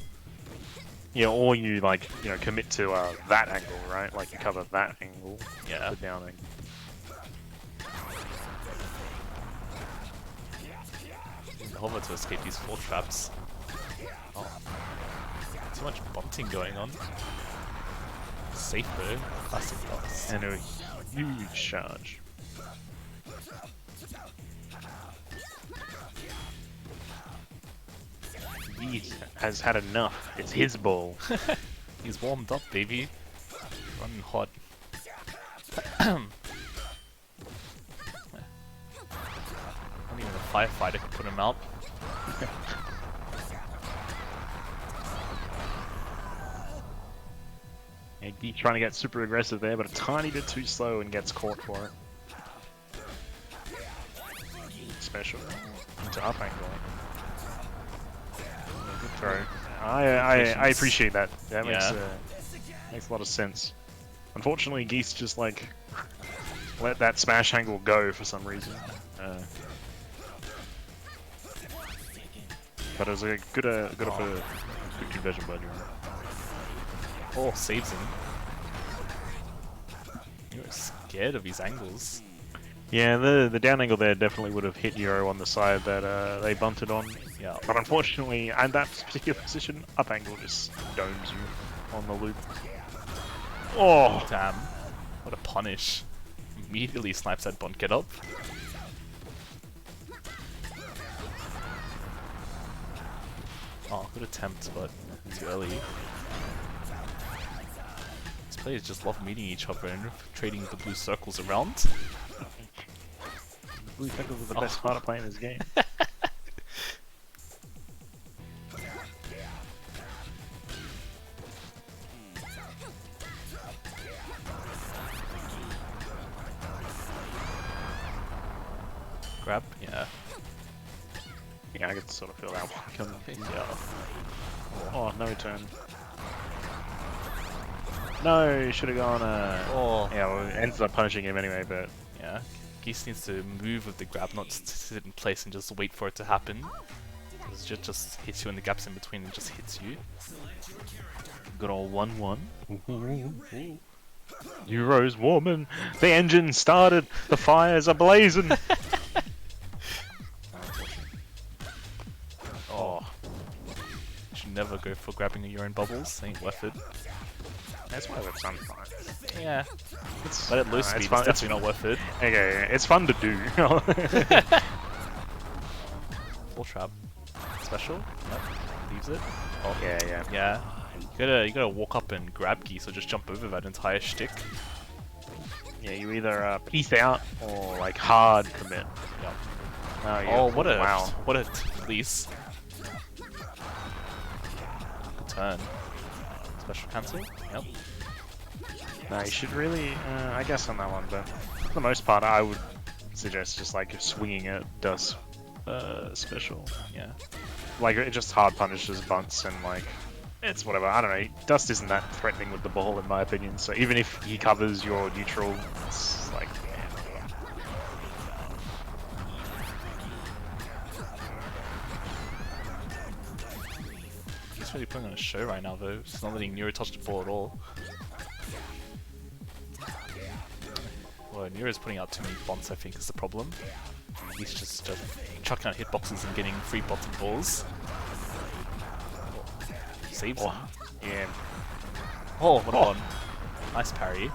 Yeah, or you like, you know, commit to that angle, right? Like you cover that angle, Yeah. the down angle. Hover to escape these 4 traps. Oh. Too much bunting going on. Safe though. Classic box. And a huge charge. He has had enough. It's his ball. He's warmed up, baby. Running hot. Not even a firefighter could put him out. And he's trying to get super aggressive there, but a tiny bit too slow and gets caught for it. Special. Into up angle. Good throw. I appreciate that. That makes a lot of sense. Unfortunately, Geese just like let that smash angle go for some reason. But it was a good conversion by Neuro. Oh, saves him. You're scared of his angles. Yeah, the down angle there definitely would have hit Neuro on the side that they bunted on. Yeah. But unfortunately, at that particular position, up angle just domes you on the loop. Oh! Damn. What a punish. Immediately snipes that bunt get up. Oh, good attempt, but too early. These players just love meeting each other and trading the blue circles around. Blue circles are the best part of playing this game. Grab? Yeah. Yeah, I could sort of feel that one coming. Yeah. Oh, no turn. No, should have gone. Oh. Yeah, well, it ends up punishing him anyway, but Yeah. Geese needs to move with the grab, not sit in place and just wait for it to happen. Because it just hits you in the gaps in between and just hits you. Good old 1-1. Euros warming. The engine started. The fires are blazing. Oh. You should never go for grabbing your own bubbles. Ain't worth it. That's why that's fun. Yeah. It's, Let it loose speed. It's fun. definitely not worth it. Okay, it's fun to do. Full trap. Special. Yep. Leaves it. Oh. yeah. Yeah. You gotta walk up and grab geese or just jump over that entire shtick. Yeah, you either peace out or like hard commit. Yep. Yeah. Oh, what a wow. what a release. Good turn. Special cancel. Yep. No, you should really, I guess on that one, but for the most part, I would suggest just like swinging it does special. Yeah. Like it just hard punishes bunts and like it's whatever. I don't know. Dust isn't that threatening with the ball in my opinion. So even if he covers your neutral, it's like He's really putting on a show right now though. He's not letting Nero touch the ball at all. Well, Nero's putting out too many bonds, I think, is the problem. He's just chucking out hitboxes and getting free bottom balls. Saves him. yeah. Oh, what a one. Nice parry.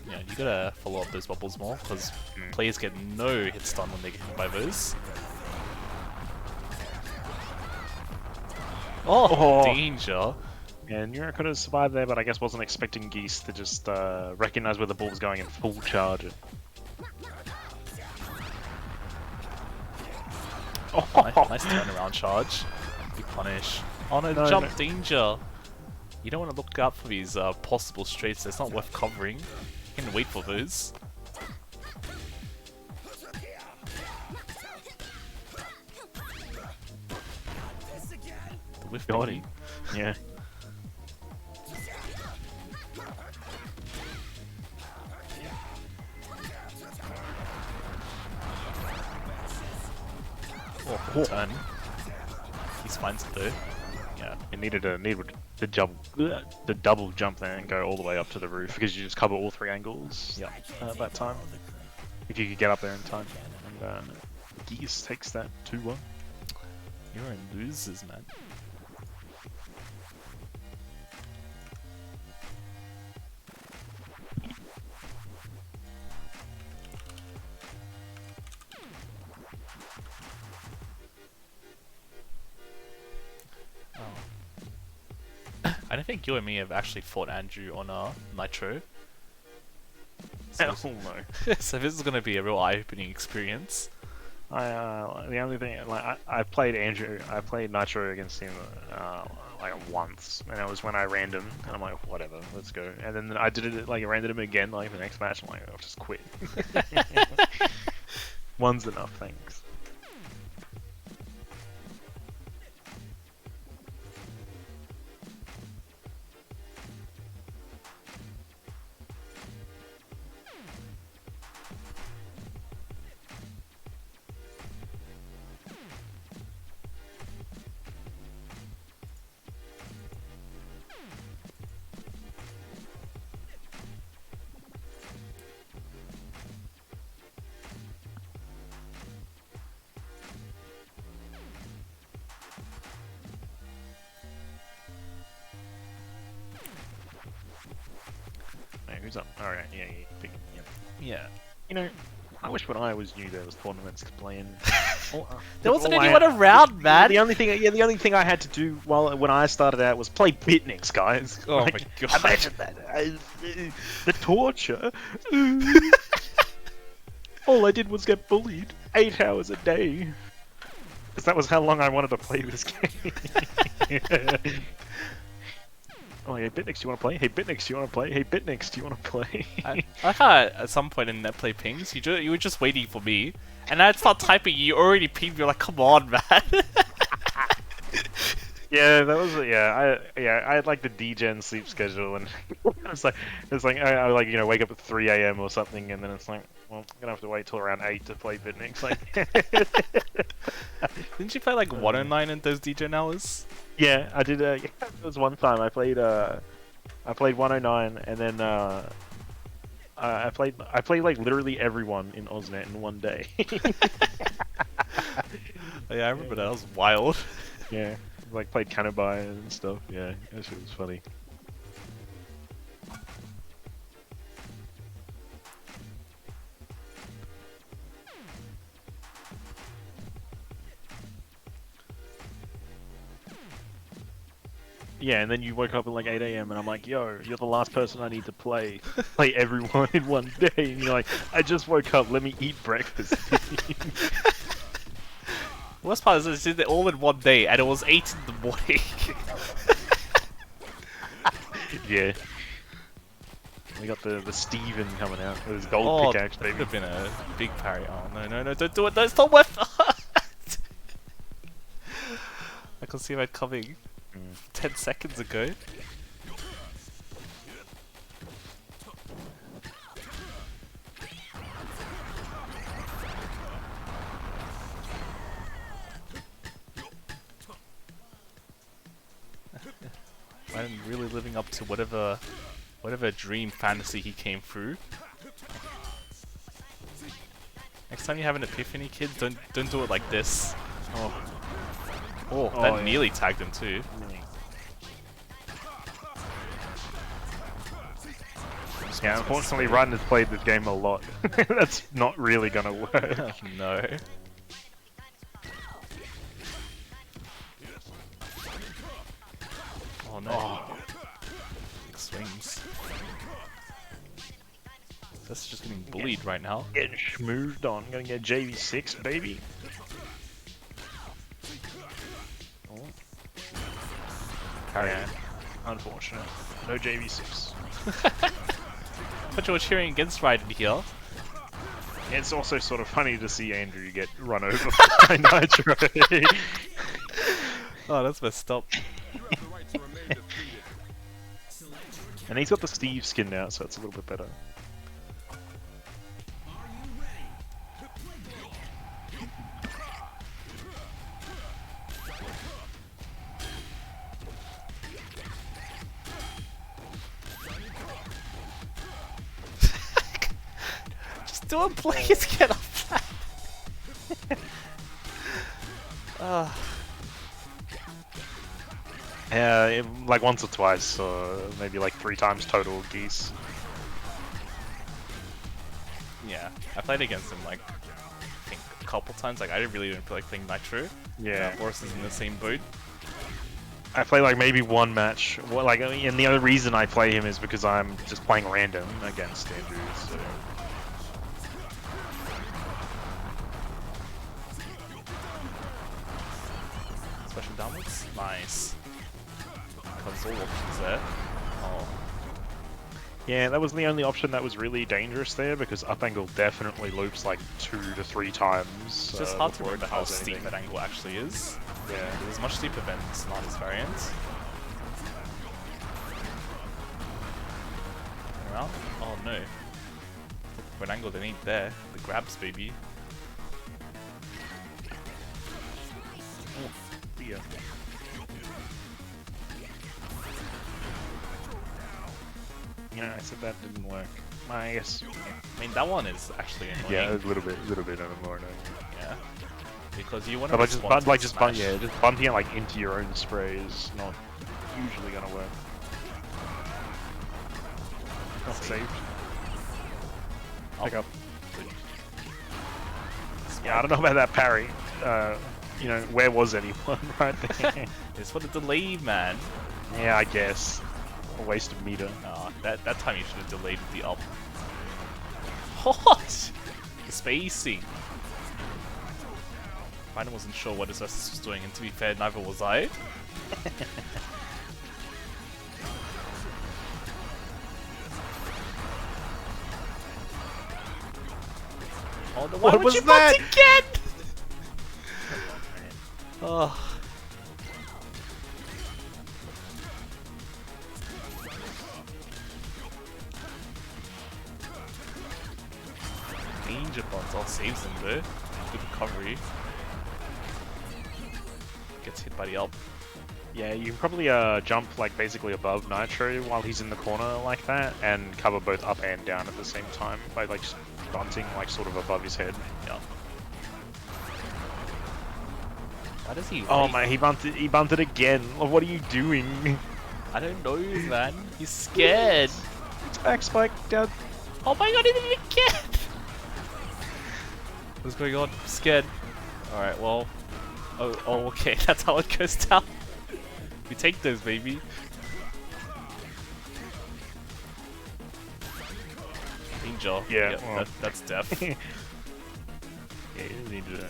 Yeah, you gotta follow up those bubbles more, because players get no hit stun when they get hit by those. Oh, danger! Yeah, Nero could have survived there, but I guess wasn't expecting Geese to just recognize where the ball was going and full charge it. Nice turnaround charge. Big punish. Oh no, No, jump no. danger! You don't want to look out for these possible straights, it's not worth covering. You can wait for those. The whiff Got thingy. him. Yeah. Oh, turn. He's finds it though. Yeah. It needed the double jump there and go all the way up to the roof because you just cover all three angles. Yeah. At that time, if you could get up there in time. And Geese takes that 2-1. You're in losers, man. I don't think you and me have actually fought Andrew on Nitro. So, Oh no. so this is going to be a real eye-opening experience. The only thing, like, I played Andrew, I played Nitro against him, like once, and it was when I ran him, and I'm like, whatever, let's go. And then I did it, like, I ran him again, like, the next match, I'm like, I'll just quit. One's enough, thanks. Hey, who's up? Alright, yeah, big, yeah. Yeah. You know, I wish when I was new there was tournaments to play in. There wasn't anyone around, man! The only thing I had to do when I started out was play Bitniks, guys. Oh Like, my god. Imagine that. The torture. All I did was get bullied 8 hours a day. Because that was how long I wanted to play this game. Oh, hey Bitniks, do you want to play? Hey Bitniks, do you want to play? Hey Bitniks, do you want to play? I like how at some point in netplay pings, you were just waiting for me, and I'd start typing, you already pinged me, you're like, come on, man. Yeah, that was I had like the DGen sleep schedule, and it's like I like wake up at 3 a.m. or something, and then it's like, well, I'm gonna have to wait till around 8 to play Bitnix. Like, Didn't you play like 109 in those DJ hours? yeah, I did. Yeah, there was one time I played 109, and then I played like literally everyone in Oznet in one day. Oh, yeah, I remember that. That was wild. Yeah, like played Canabai and stuff. Yeah, that shit was funny. Yeah, and then you woke up at like 8 a.m. and I'm like, yo, you're the last person I need to play everyone in one day. And you're like, I just woke up, let me eat breakfast. Worst part is they did it all in one day, and it was 8 in the morning. Yeah. We got the Steven coming out with his gold pickaxe, that baby. could have been a big parry. Oh, no, don't do it. No, it's not worth it. I can see that coming 10 seconds ago. I'm really living up to whatever dream fantasy he came through. Next time you have an epiphany, kids, don't do it like this. Oh, that yeah. nearly tagged him too. Yeah, unfortunately, Run has played this game a lot. That's not really gonna work. No. Oh no. Big swings. That's just getting bullied right now. Getting schmoozed on. Gonna get JV6, baby. Parry. Yeah. Unfortunate. No JV6. But you're cheering against Raiden here. It's also sort of funny to see Andrew get run over by Nitro. Oh, that's messed up. And he's got the Steve skin now, so it's a little bit better. Just do it, please get off that. Yeah, like once or twice, or maybe like 3 times total geese. Yeah, I played against him like I think a couple times. Like I really didn't feel like playing Nitro. Yeah. Boris is in the same boat. I play like maybe one match. Well, like, and the other reason I play him is because I'm just playing random against Andrew. So. Special downwards. Nice. Console options there. Oh. Yeah, that was the only option that was really dangerous there because up angle definitely loops like 2 to 3 times. It's just hard to before it remember how does steep anything. that angle actually is. Yeah. It is much steeper than Sonata's variant. Turn around. Oh no. For an angle they need there. The grabs, baby. Oh, dear. Yeah, I said that didn't work. I guess. I mean, that one is actually annoying. Yeah, a little bit more annoying. Yeah. Because you want But to like just bunting it like into your own spray is not usually gonna work. Not saved. Pick up. Yeah, I don't know about that parry. You know, where was anyone right there? It's for the delay, man. Yeah, I guess. A waste of meter. That time you should have delayed with the up. What? The spacing. I wasn't sure what his assist was doing, and to be fair, neither was I. Oh no, why What would was you that? bounce again? Oh. danger bots. Oh, saves him though. Good recovery. Gets hit by the Alp. Yeah, you can probably jump like basically above Nitro while he's in the corner like that, and cover both up and down at the same time by like just bunting like sort of above his head. Yeah. Why does he? Oh wait? man, he bunted again. What are you doing? I don't know, man. He's scared. It's back spike down. Oh my god, he didn't even get. What's going on? I'm scared. All right, well. Oh, okay. That's how it goes down. We take those, baby. Danger. Yeah, Yep, well. that's death. Yeah, you just need to.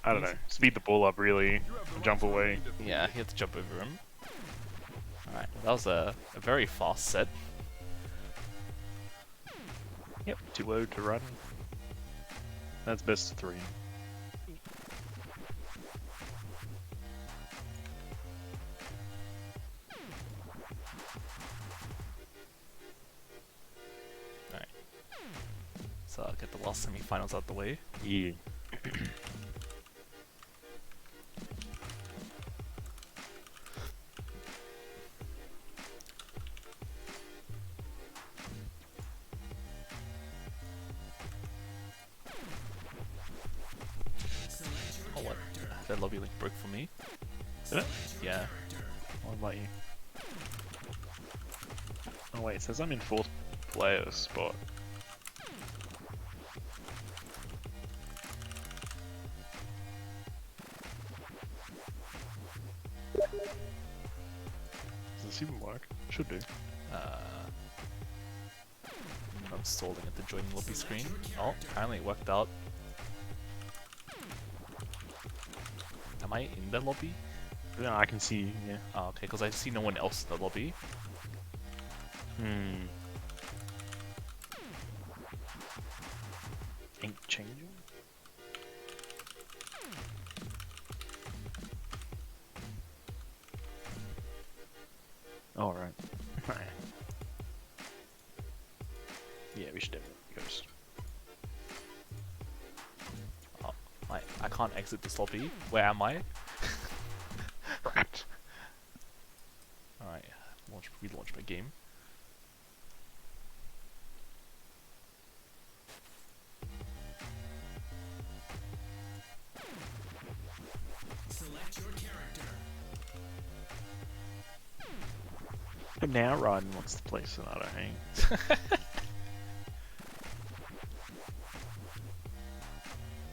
I don't know. Speed the ball up really. Jump away. Yeah, he had to jump over him. Alright, that was a very fast set. Yep. Too low to run. That's best of 3. Alright. So I'll get the last semi-finals out the way. Yeah. Oh, what? That lobby link broke for me. Did it? Yeah. What about you? Oh wait, it says I'm in 4th player spot. Does this even work? Should do. I'm stalling at the joining lobby screen. Oh, apparently it worked out. Am I in the lobby? Yeah, I can see, yeah. Oh, okay, because I see no one else in the lobby. Hmm. Ink changing? Alright. Yeah, we should definitely ghost. Oh, I can't exit this lobby. Where am I? Right. Alright, relaunch my game. Select your character. But now Ryden wants to play Sonata, eh?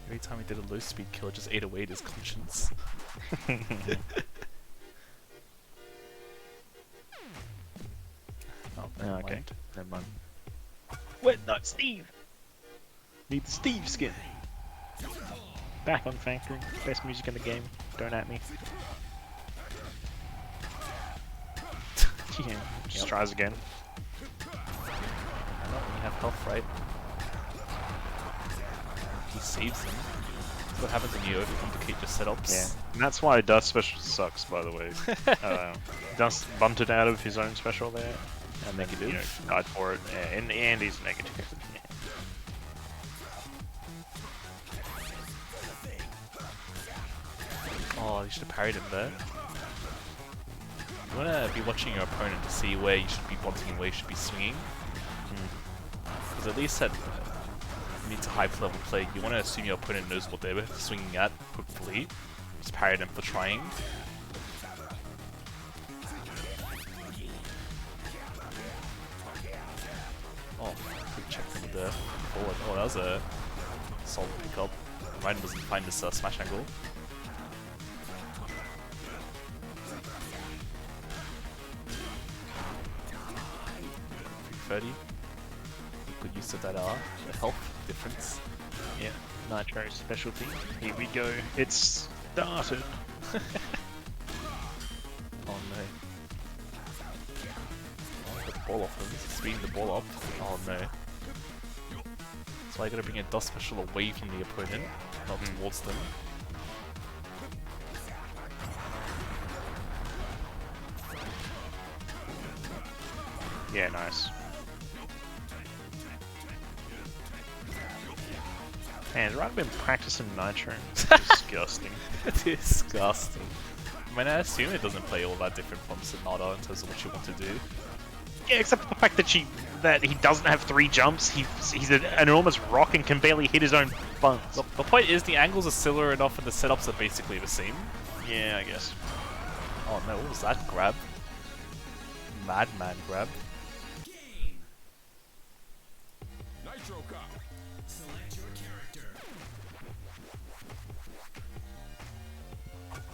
Every time he did a low speed kill, it just ate away at his conscience. Oh, never Okay. mind. Never mind. Wait, no, Steve! Need the Steve skin! Back on Factory. Best music in the game. Don't at me. Yeah, just Yep. tries again. Not when you have health, right? He saves him. That's what happens when you overcomplicate your setups. Yeah, and that's why Dust special sucks, by the way. Dust bunted out of his own special there, and then you know, died for it, and he's negative. Yeah. Oh, you should have parried him there. You wanna be watching your opponent to see where you should be bunting and where you should be swinging. Because at least at mid to high level play, you want to assume your opponent knows what they're swinging at, hopefully. Just parry them for trying. Oh, quick check from the forward. Oh, that was a solid pickup. Ryan doesn't find this smash angle. 30. Good use of that health difference. Yeah, Nitro specialty. Here we go. It's started. Oh no. Oh, got the ball off him. He's speeding the ball up. Oh no. So I gotta bring a dust special away from the opponent, not towards them. Yeah, nice. Man, I've been practicing Nitro. Disgusting. Disgusting. I mean, I assume it doesn't play all that different from Sonata in terms of what you want to do. Yeah, except for the fact that he doesn't have 3 jumps. He's an enormous rock and can barely hit his own buns. The point is, the angles are similar enough and the setups are basically the same. Yeah, I guess. Oh no, what was that grab? Madman grab. Game. Nitro Cup. Select your character.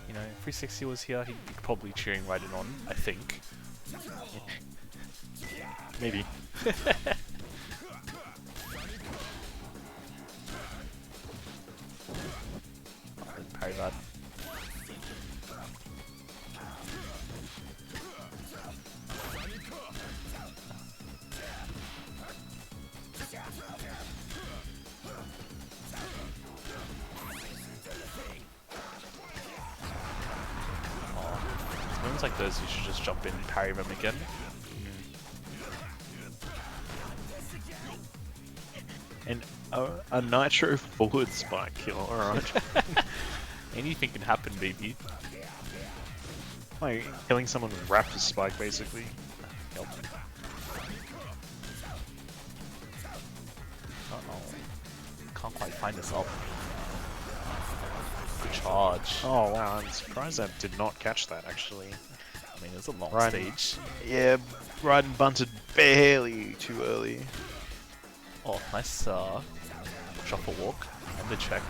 You know, if 360 was here, he'd be probably cheering right in on, I think. Maybe. Parry that. Moments like those, you should just jump in and parry them again. And a Nitro forward spike kill, alright. Anything can happen, baby. Like killing someone with Raptor spike, basically. Yep. Uh-oh. Can't quite find this up. Good charge. Oh wow, I'm surprised I did not catch that, actually. I mean, it's a long Right. stage. Yeah, Raiden bunted barely too early. Oh, nice shuffle walk and the check.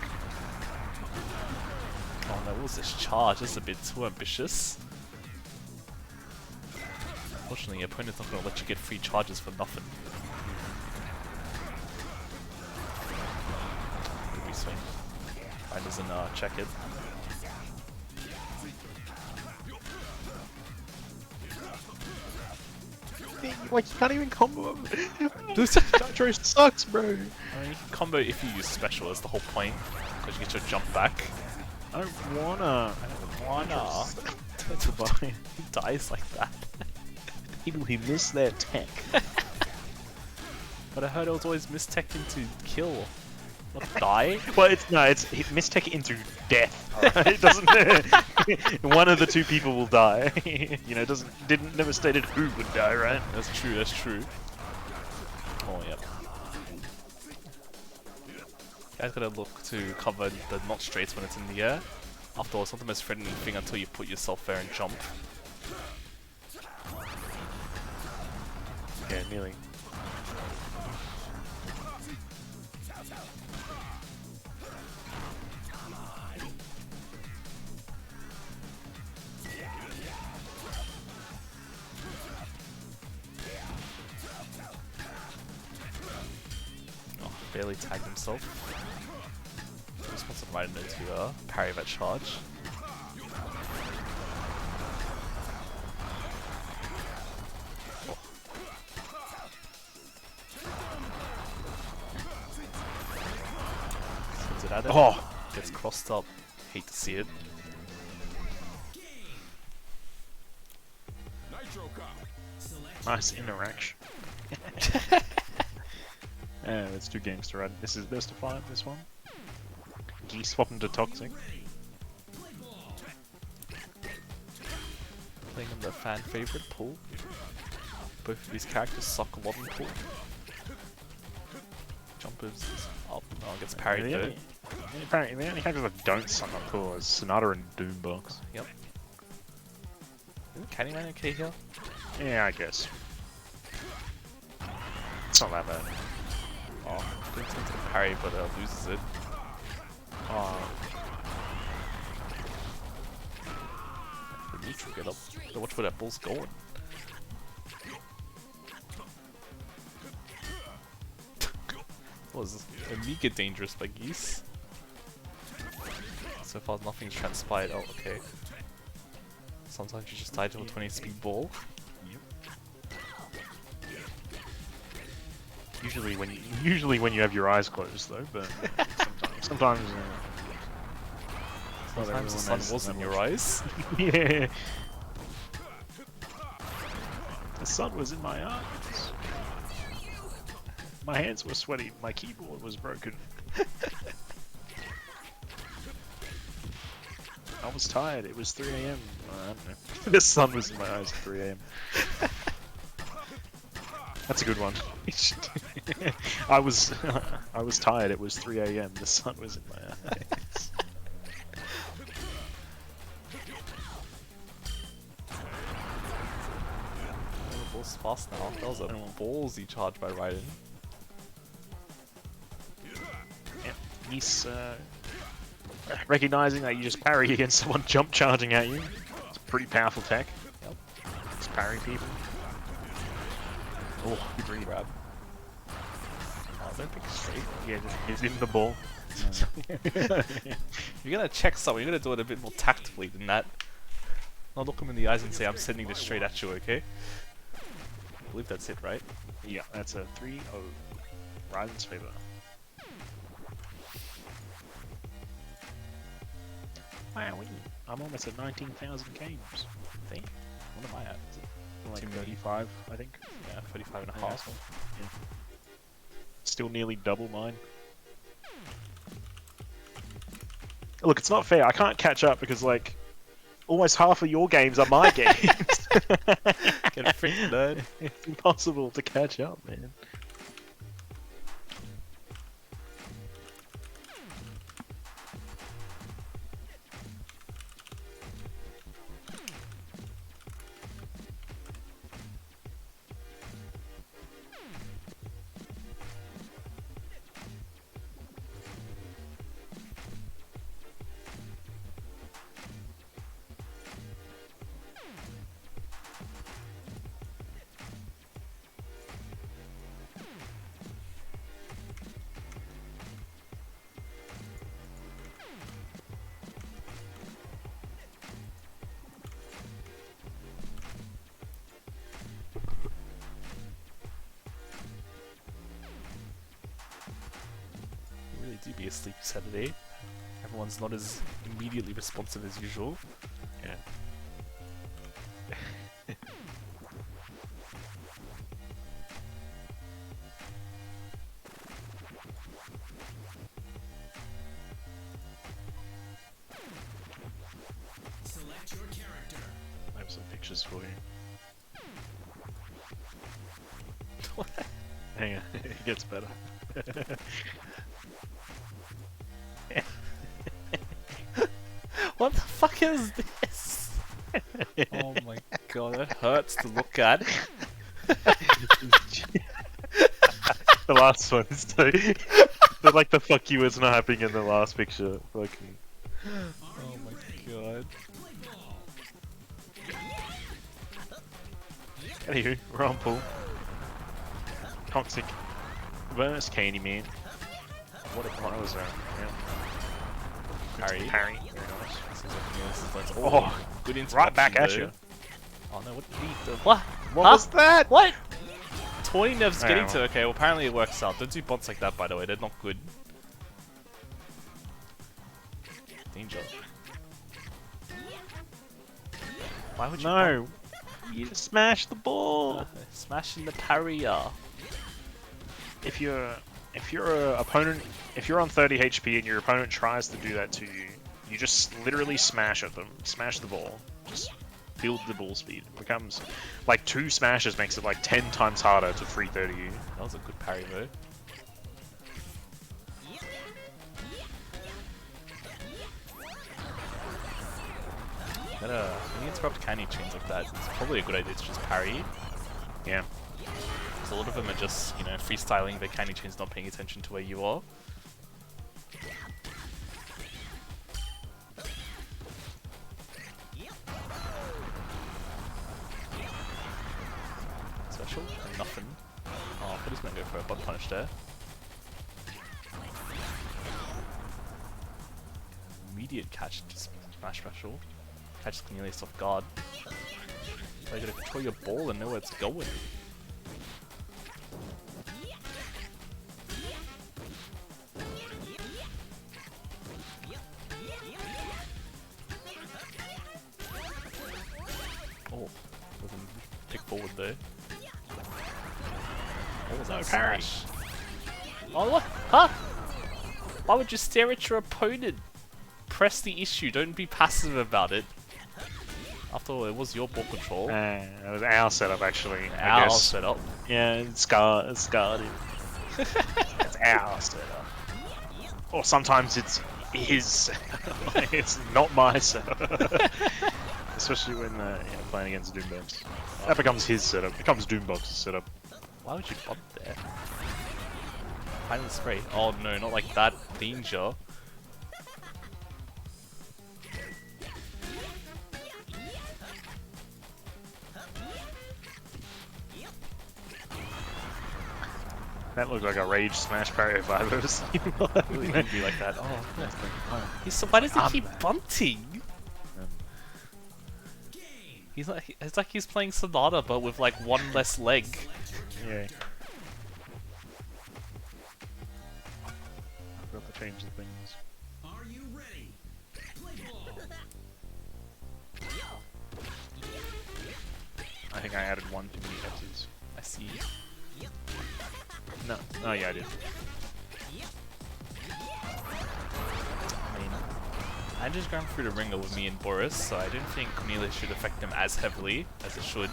Oh no, what was this charge? This is a bit too ambitious. Fortunately, your opponent's not going to let you get free charges for nothing. Good re-swing. Ryan doesn't check it. Like, you can't even combo him. Nitro sucks, bro. I mean, you can combo if you use special, that's the whole point. Because you get your jump back. I don't wanna. He dies like that. He missed their tech. But I heard it was always mistech into kill. Not die. Well, it's mistech into death. Alright, it doesn't. One of the 2 people will die. You know, never stated who would die, right? That's true, that's true. Oh, yep. Guys gotta look to cover the not straights when it's in the air. After all, it's not the most threatening thing until you put yourself there and jump. Yeah, nearly. Oh, barely tagged himself. Just wants to ride into parry that charge. Oh. Sends it at it. Oh! Gets crossed up. Hate to see it. Nitro Cup. Select Nice interaction. Yeah, that's 2 games to run. This is best of 5, this one. Geese swap into Toxic. Playing in the fan favorite pool. Both of these characters suck a lot in pool. Jumpers is up. Oh, gets parried though. Apparently, the only characters that don't suck on pool is Sonata and Doombox. Yep. Isn't Candyman okay here? Yeah, I guess. It's not that bad. Oh, brings into the parry but loses it. Oh. The neutral get up. So watch where that ball's going. Was mega dangerous by Geese. So far nothing's transpired. Oh, okay. Sometimes you just die to a 20 speed ball. Usually when you have your eyes closed though, but sometimes Sometimes the sun was in your eyes. Yeah. The sun was in my eyes. My hands were sweaty. My keyboard was broken. I was tired. It was 3 a.m. I don't know. The sun was in my eyes at 3 a.m. That's a good one. I was tired. It was 3 a.m. The sun was in my eyes. The ball's fast now. That was a ballsy charge by Raiden. Yeah, he's recognizing that you just parry against someone jump charging at you. It's a pretty powerful tech. Yep. Just parry people. Oh, good read. Grab. Oh, don't pick straight. Yeah, just hit in the ball. You're gonna check something. You're gonna do it a bit more tactfully than that. Not look him in the eyes and say, "I'm sending this straight at you," okay? I believe that's it, right? Yeah, that's a 3-0. Raiden's favor. Wow, I'm almost at 19,000 games. Think. What am I at? Like Too many. 35, I think. Yeah, 35 and a Yeah. half. Yeah. Still nearly double mine. Look, it's not fair. I can't catch up because, like, almost half of your games are my games. Get a freaking nerd. It's impossible to catch up, man. You really do be asleep Saturday. Everyone's not as immediately responsive as usual. Yeah. Select your character. I have some pictures for you. Hang on, it gets better. What the fuck is this? Oh my god, that hurts to look at. The last one is too. Like the fuck you was not happening in the last picture. Fucking. Oh my god. Anywho, we're on pool. Toxic versus Candyman. What a that was that? Yeah. Parry. Parry. Very nice. Oh, good interruption. Right back at though. you. Oh no, what did he do? What? What Huh? was that? What? 20 nerfs Yeah, getting well. to. Okay, well apparently it works out. Don't do bonds like that, by the way. They're not good. Danger. Why would you? No. You smash the ball. Smashing the parrier. If you're a opponent, if you're on 30 HP and your opponent tries to do that to you, you just literally smash at them. Smash the ball. Just build the ball speed. It becomes like 2 smashes makes it like 10 times harder to free 30 you. That was a good parry though. When you interrupt candy chains like that, it's probably a good idea to just parry. Yeah. Because a lot of them are just, you know, freestyling their candy chains, not paying attention to where you are. Special? Nothing. Oh, but he's gonna go for a butt punch there. Immediate catch, just smash special. Catches Cornelius off guard. So you gotta control your ball and know where it's going. Oh, doesn't pick forward there. Oh, No that parry. smash. Oh, what? Huh? Why would you stare at your opponent? Press the issue, don't be passive about it. After all, it was your ball control. It was our setup, actually. I Our guess. setup. Yeah, it's guarded. It's our setup. Or sometimes it's his setup. It's not my setup. Especially when playing against Doombox. That becomes his setup. It becomes Doombox's setup. Why would you bump there? Final spray. Oh no, not like that. Danger. That looked like a rage smash parry if I've ever seen one. It really didn't be like that. Oh, why does he keep bunting? He's like, it's like he's playing Sonata, but with like one less leg. Yeah. I forgot to change the things. Are you ready? Play ball. I think I added one too many X's. I see. No. Oh yeah, I did. I mean, I'm just going through the ringer with me and Boris, so I don't think Cornelia should affect him as heavily as it should.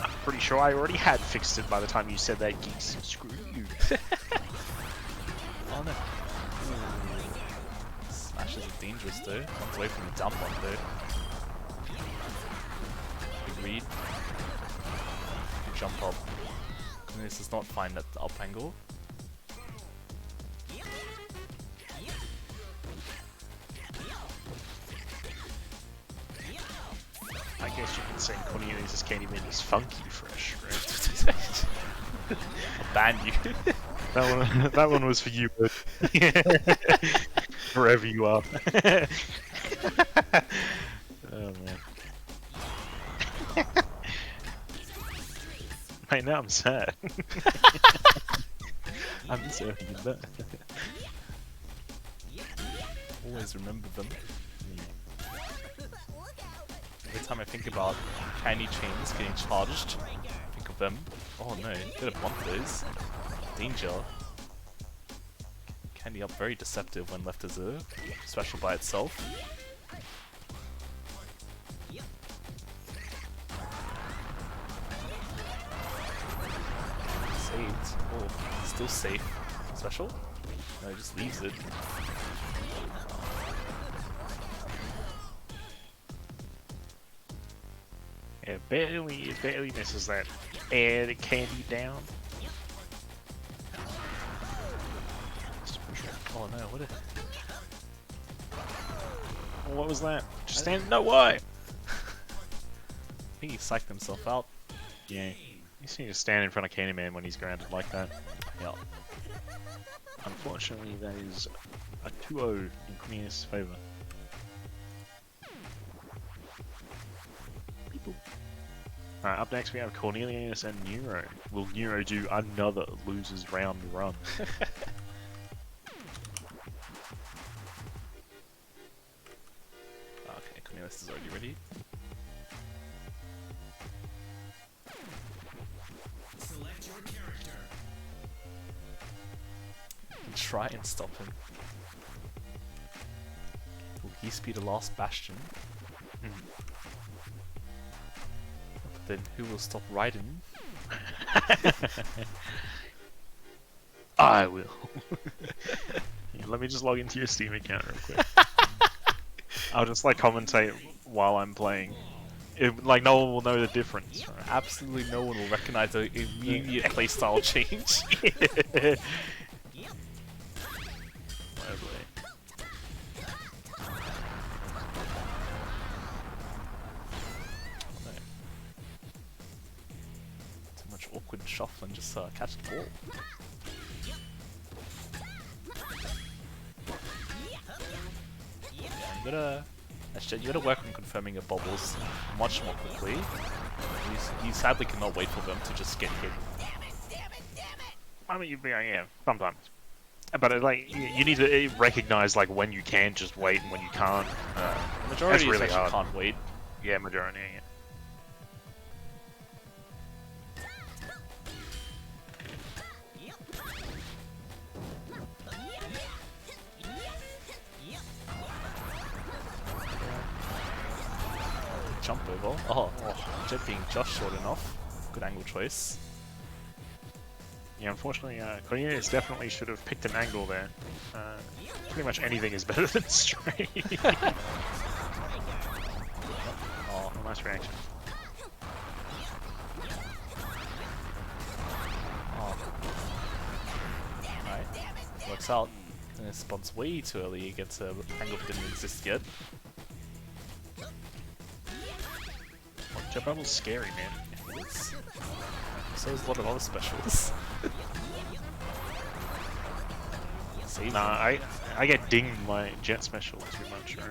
I'm pretty sure I already had fixed it by the time you said that, geeks. Screw you. Oh no. Smash is dangerous though. One's away from the dump one though. Big read. Good jump up. Cornelius does not find that up angle. I guess you can say Cornelius' Candyman is funky fresh, right? I'll ban you. That one was for you, bud. Wherever you are. Oh man. Right now I'm sad. I'm deserving of that. Always remember them. Every time I think about candy chains getting charged, I think of them. Oh no, gotta bump those. Danger. Candy up very deceptive when left as a special by itself. Saved. Oh, still safe. Special? No, he just leaves it. Yeah, barely misses that air candy down. Oh no, what a... What was that? Just stand. No, why? I think he psyched himself out. Yeah. You just need to stand in front of Candyman when he's grounded like that. Yeah. Unfortunately, that is a 2-0 in Cornelius' favour. Alright, up next we have Cornelius and Neuro. Will Neuro do another losers round run? Okay, Cornelius is already ready. Select your character. Try and stop him. Will he be the last bastion? But then who will stop Raiden? I will. Yeah, let me just log into your Steam account real quick. I'll just like commentate while I'm playing. Like no one will know the difference. Right? Absolutely no one will recognize the immediate playstyle change. Too much awkward shuffle and just catch the ball. You gotta work on confirming your bubbles much more quickly. You sadly cannot wait for them to just get hit. I mean, yeah, sometimes. But like you need to recognize like when you can just wait and when you can't. The majority really actually hard. can't wait. Yeah, majority. Yeah. Jump over. Oh, Jet being just short enough. Good angle choice. Yeah, unfortunately, Cornelius definitely should have picked an angle there. Pretty much anything is better than straight. Oh, nice reaction. Oh. Right. Works out. And it spawns way too early. It gets an angle that didn't exist yet. Jet Bubble's scary, man. It's, so is a lot of other specials. Save Nah, them. I get dinged my jet special too much. Right?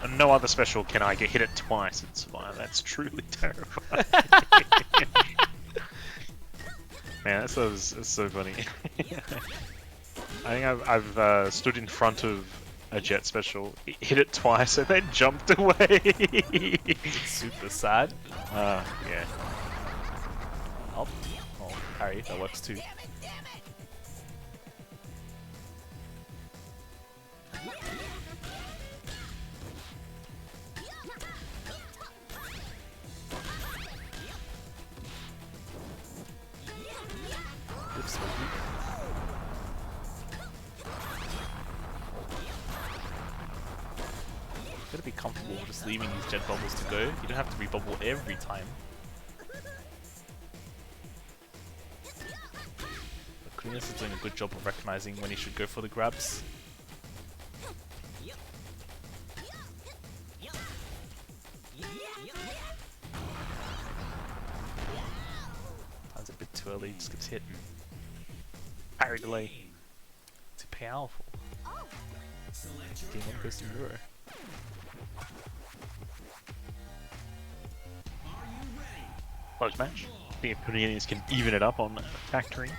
And no other special can I get hit it twice and survive. That's truly terrifying. Man, that's so funny. I think I've stood in front of a jet special, hit it twice, and then jumped away. It's super sad. Yeah. Oh, parry, that works too. Oops, so weak. Gotta be comfortable just leaving these jet bubbles to go. You don't have to rebubble every time. But Cleanus is doing a good job of recognizing when he should go for the grabs. Time's a bit too early, just gets hit. Parry delay. Too powerful. Game 1 goes to Euro. Close match. I think if Cornelius can even it up on Factory.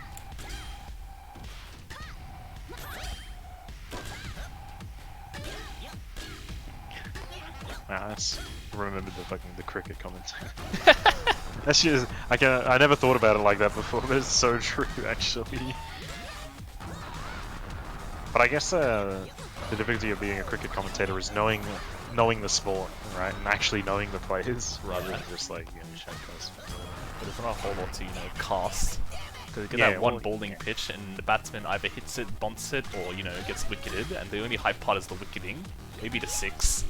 Wow, that's remembered the cricket comments. That's just I never thought about it like that before, but it's so true actually. But I guess the difficulty of being a cricket commentator is knowing the sport, right, and actually knowing the players rather than just like shout cast. But there's not a whole lot to, cast. Because you get Yeah, that one well, bowling pitch and the batsman either hits it, bumps it, or, gets wicketed, and the only hype part is the wicketing. Maybe the 6.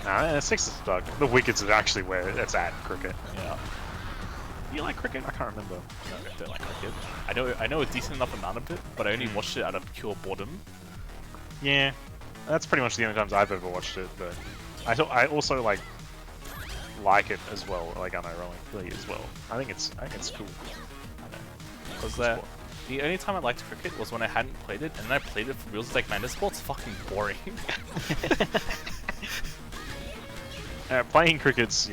Nah, 6 is dog. The wickets is actually where it's at cricket. Yeah. Do you like cricket? I can't remember. No, I don't like cricket. I know a decent enough amount of it, but I only watched it out of pure boredom. Yeah, that's pretty much the only times I've ever watched it. But I also like it as well, like unironically as well. I think it's cool. Because the only time I liked cricket was when I hadn't played it, and then I played it for real. It's like, man, this sport's fucking boring. Playing cricket's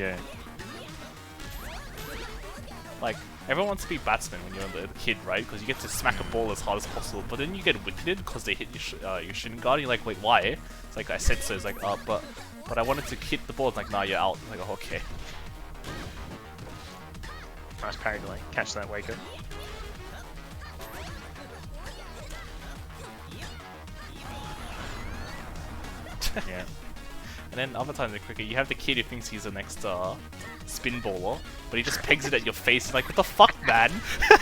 Like, everyone wants to be batsman when you're a kid, right? Because you get to smack a ball as hard as possible, but then you get wicketed because they hit your shin guard, and you're like, wait, why? It's like, I said so. It's like, but I wanted to hit the ball. It's like, nah, you're out. It's like, oh, okay. Nice parry delay. Catch that Waker. Yeah. And then other times in cricket, you have the kid who thinks he's the next spin bowler, but he just pegs it at your face. You're like, what the fuck, man? I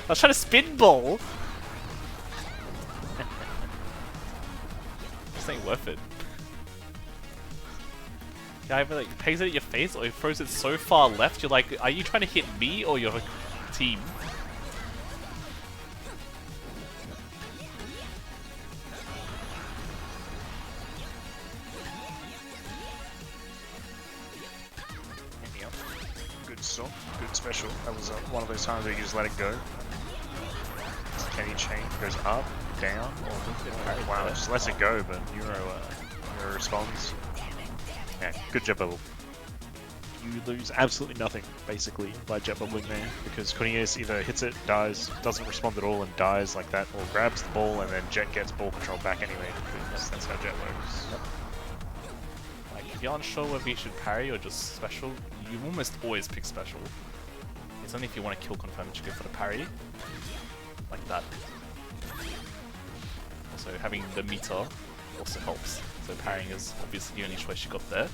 was trying to spin ball. This ain't worth it. Yeah, either like pegs it at your face, or he throws it so far left. You're like, are you trying to hit me or your team? Good special. That was one of those times where you just let it go. Can he change? Goes up, down, or wow, just lets it go. But Euro responds. Yeah, good job, Bubble. you lose absolutely nothing, basically, by jet bubbling there, because Cornelius either hits it, dies, doesn't respond at all, and dies like that, or grabs the ball, and then Jet gets ball control back anyway, because that's how Jet works. Like, if you're unsure whether you should parry or just special, you almost always pick special. It's only if you want to kill confirm that you go for the parry. Like that. Also, having the meter also helps. So parrying is obviously the only choice you got there.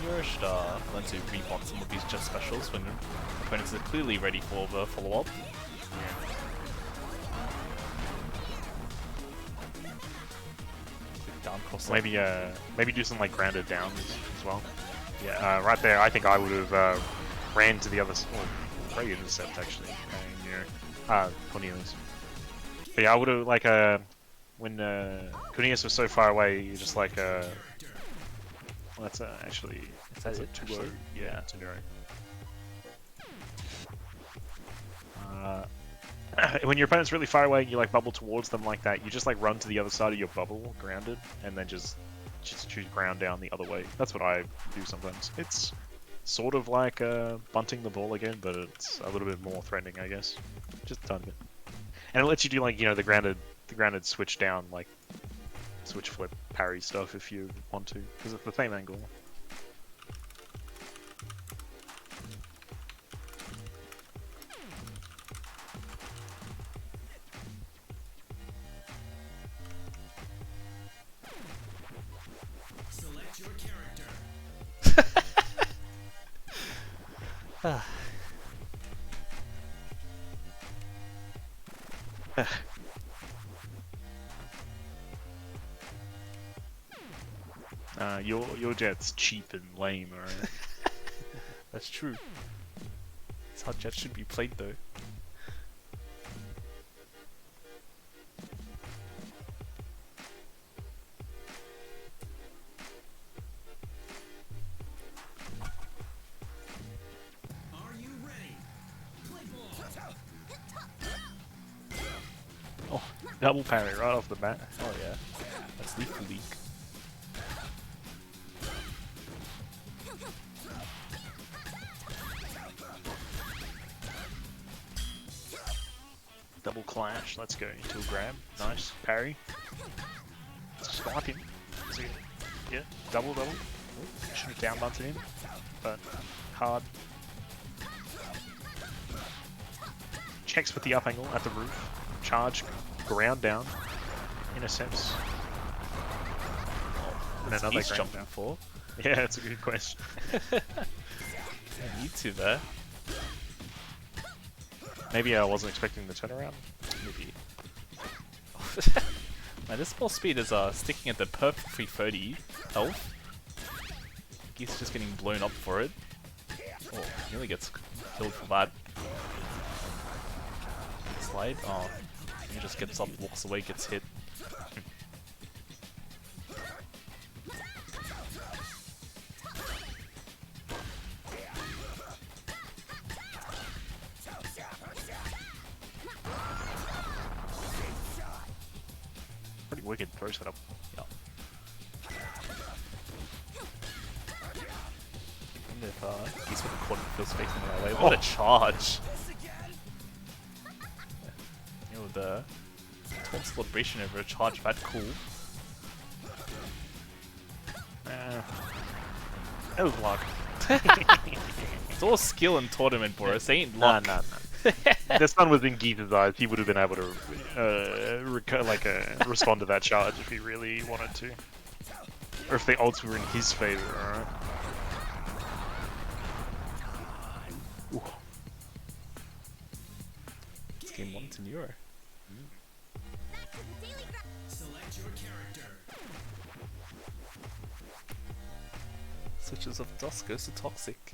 You should learn to reblock some of these jet specials when opponents are clearly ready for the follow-up. Down cross. Maybe do some like grounded downs as well. Yeah, right there. I think I would have ran to the other. Oh, great intercept actually. Cornelius. But yeah, I would have like when Cornelius was so far away, you just like well, that's actually Is that it? 2-0. Yeah, 2-0. When your opponent's really far away and you like bubble towards them like that, you just like run to the other side of your bubble, grounded, and then just choose ground down the other way. That's what I do sometimes. It's sort of like bunting the ball again, but it's a little bit more threatening, I guess. Just a tiny bit. And it lets you do like, you know, the grounded switch down, like switch flip parry stuff if you want to, because it's the same angle. Select your character. Your jet's cheap and lame, alright? That's true. That's how Jet should be played though. Are you ready? Play ball. Oh, double parry right off the bat. Oh yeah. That's lethal leak. Double clash, let's go into a grab. Nice. Parry. Swipe him. See, yeah, double. Should have down bunted him, but hard. Checks with the up angle at the roof. Charge, ground down. Intercepts. And another He's ground jumping down. for. Yeah, that's a good question. Need to there. Maybe I wasn't expecting the turnaround. Maybe. Man, this ball speed is sticking at the perfect 330 health. He's just getting blown up for it. Oh, nearly gets killed for that. Slide. Oh, he just gets up, walks away, gets hit. Pretty wicked throw setup. Yeah. And if he's with the corner feels facing the right way. What a charge! You know, the taunt celebration over a charge that cool. That was luck. It's all skill in tournament, Boris. Ain't luck. Nah. The sun was in Geeth's eyes. He would have been able to respond to that charge if he really wanted to, or if the ults were in his favor. Alright. It's game 1 to Neuro. Select your character. Switches of Dusk goes to Toxic.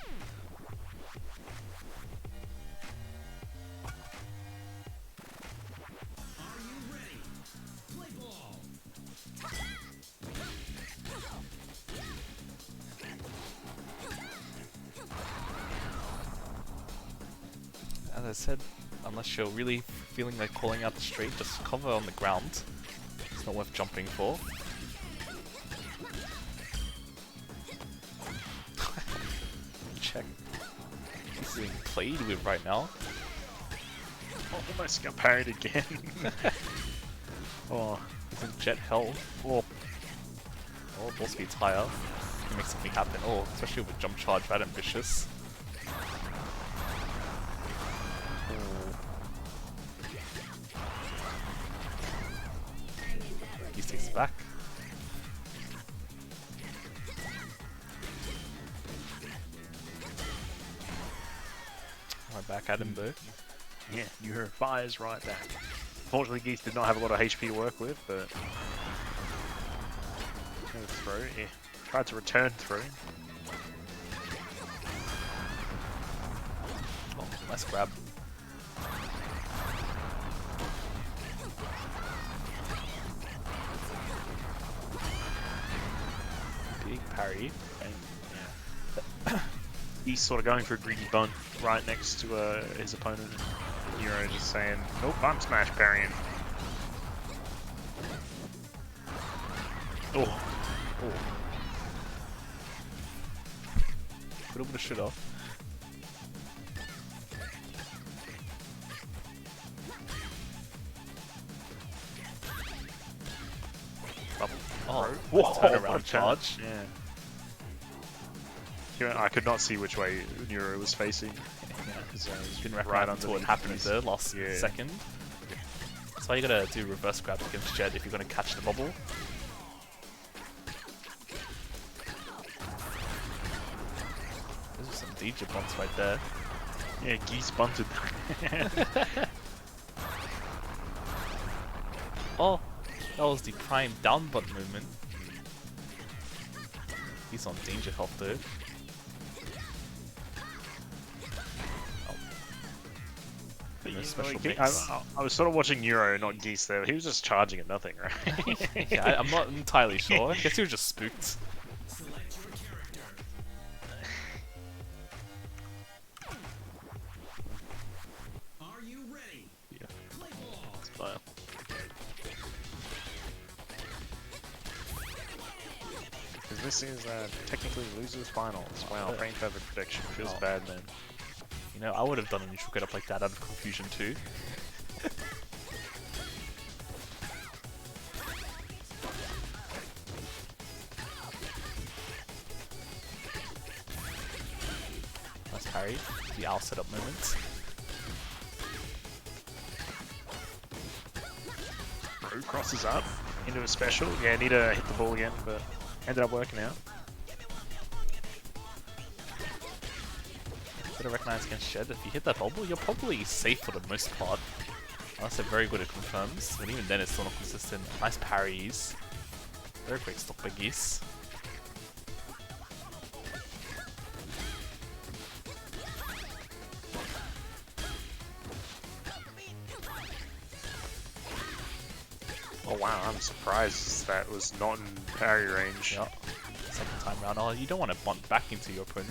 Are you ready? Play ball. As I said, Unless you're really feeling like calling out the street, just cover on the ground. It's not worth jumping for. Check. He's being played with right now. Oh, almost got parried again. Oh, he's in jet hell. Oh, ball speed's higher. Can make something happen. Oh, especially with a jump charge, that ambitious. He takes it back. Right back at him though. Yeah, Neuro fires right back. Fortunately, Geese did not have a lot of HP to work with, but throw. Yeah, tried to return through. Oh, nice grab. Big parry. And yeah, he's sort of going for a greedy bunt right next to his opponent. Neuro just saying, "Nope, I'm smash parrying." Oh, Could have should have. Oh, whoa! turn around charge. Yeah. I could not see which way Neuro was facing. Because didn't right right until it underneath happened his- there last yeah. second. That's why you gotta do reverse grabs against Jed if you're gonna catch the bubble. Those are some DJ bombs right there. Yeah, Geese bunted. Oh, that was the prime down button movement. He's on danger health though. But No you special know, mix. I was sort of watching Neuro, not Geese there. He was just charging at nothing, right? Yeah, I'm not entirely sure. I guess he was just spooked. Select your character. Are you ready? Yeah. Play ball. But Because this is technically losers finals. Wow, Yeah. brain feather prediction feels Oh. bad, man. you know, I would have done a neutral get up like that out of confusion too. Nice parry. The owl setup moment. Bro crosses up into a special. Yeah, need to hit the ball again, but ended up working out. Better recognize against Shed. If you hit that bubble, you're probably safe for the most part. Unless they're very good at confirms, but even then it's still not consistent. Nice parries. Very quick stop by Geese. Oh wow, I'm surprised that was not in parry range. Yep. Second time round. Oh, you don't want to bunt back into your opponent.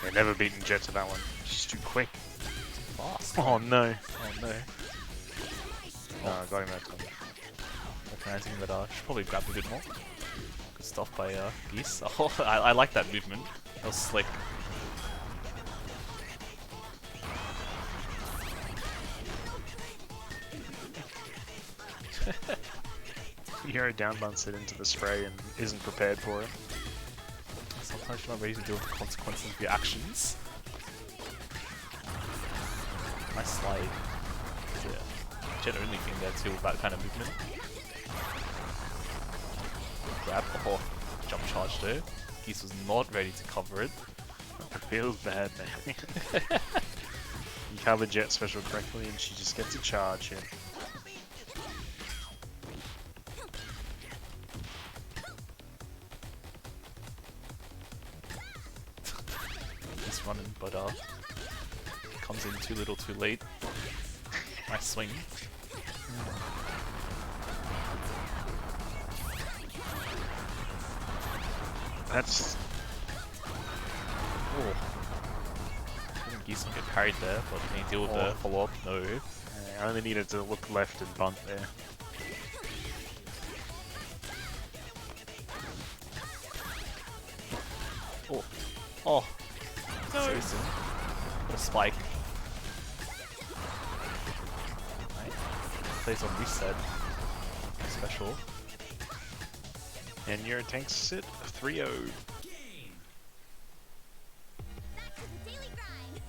Yeah, never beaten Jet to that one. Just too quick. Fast. Oh no. Oh no. No, I got him that time. Recognizing that should probably grab a bit more. Good stuff by Geese. Oh, I like that movement. That was slick. Hero down bunts it into the spray and isn't prepared for it. Sometimes you're not ready to deal with the consequences of your actions. Nice slide. Yeah. Jet only thing there too with that kind of movement. Grab. Oh, jump charge though. Geese was not ready to cover it. It feels bad, man. You covered Jet special correctly and she just gets a charge here. He's running, but comes in too little too late. Nice swing. That's Oh. I think Geese get carried there, but can he deal with the follow-up? No. I only needed to look left and bunt there. Oh. Oh. No. So soon. What a spike. Right. Plays on reset. Special. And your tanks it 3-0. Game. Back to the daily grind.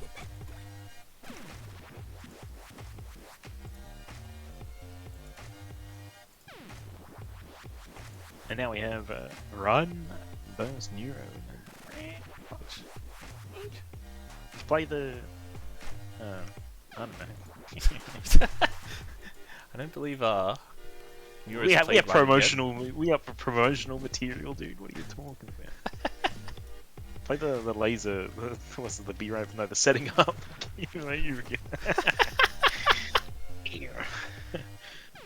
And now we have Run, Burst, Neuro, and let's play the. I don't know. I don't believe Neura's we have played Ryan yet. promotional. We have promotional material, dude. What are you talking about? Play the laser. What's the B right? No, the setting up.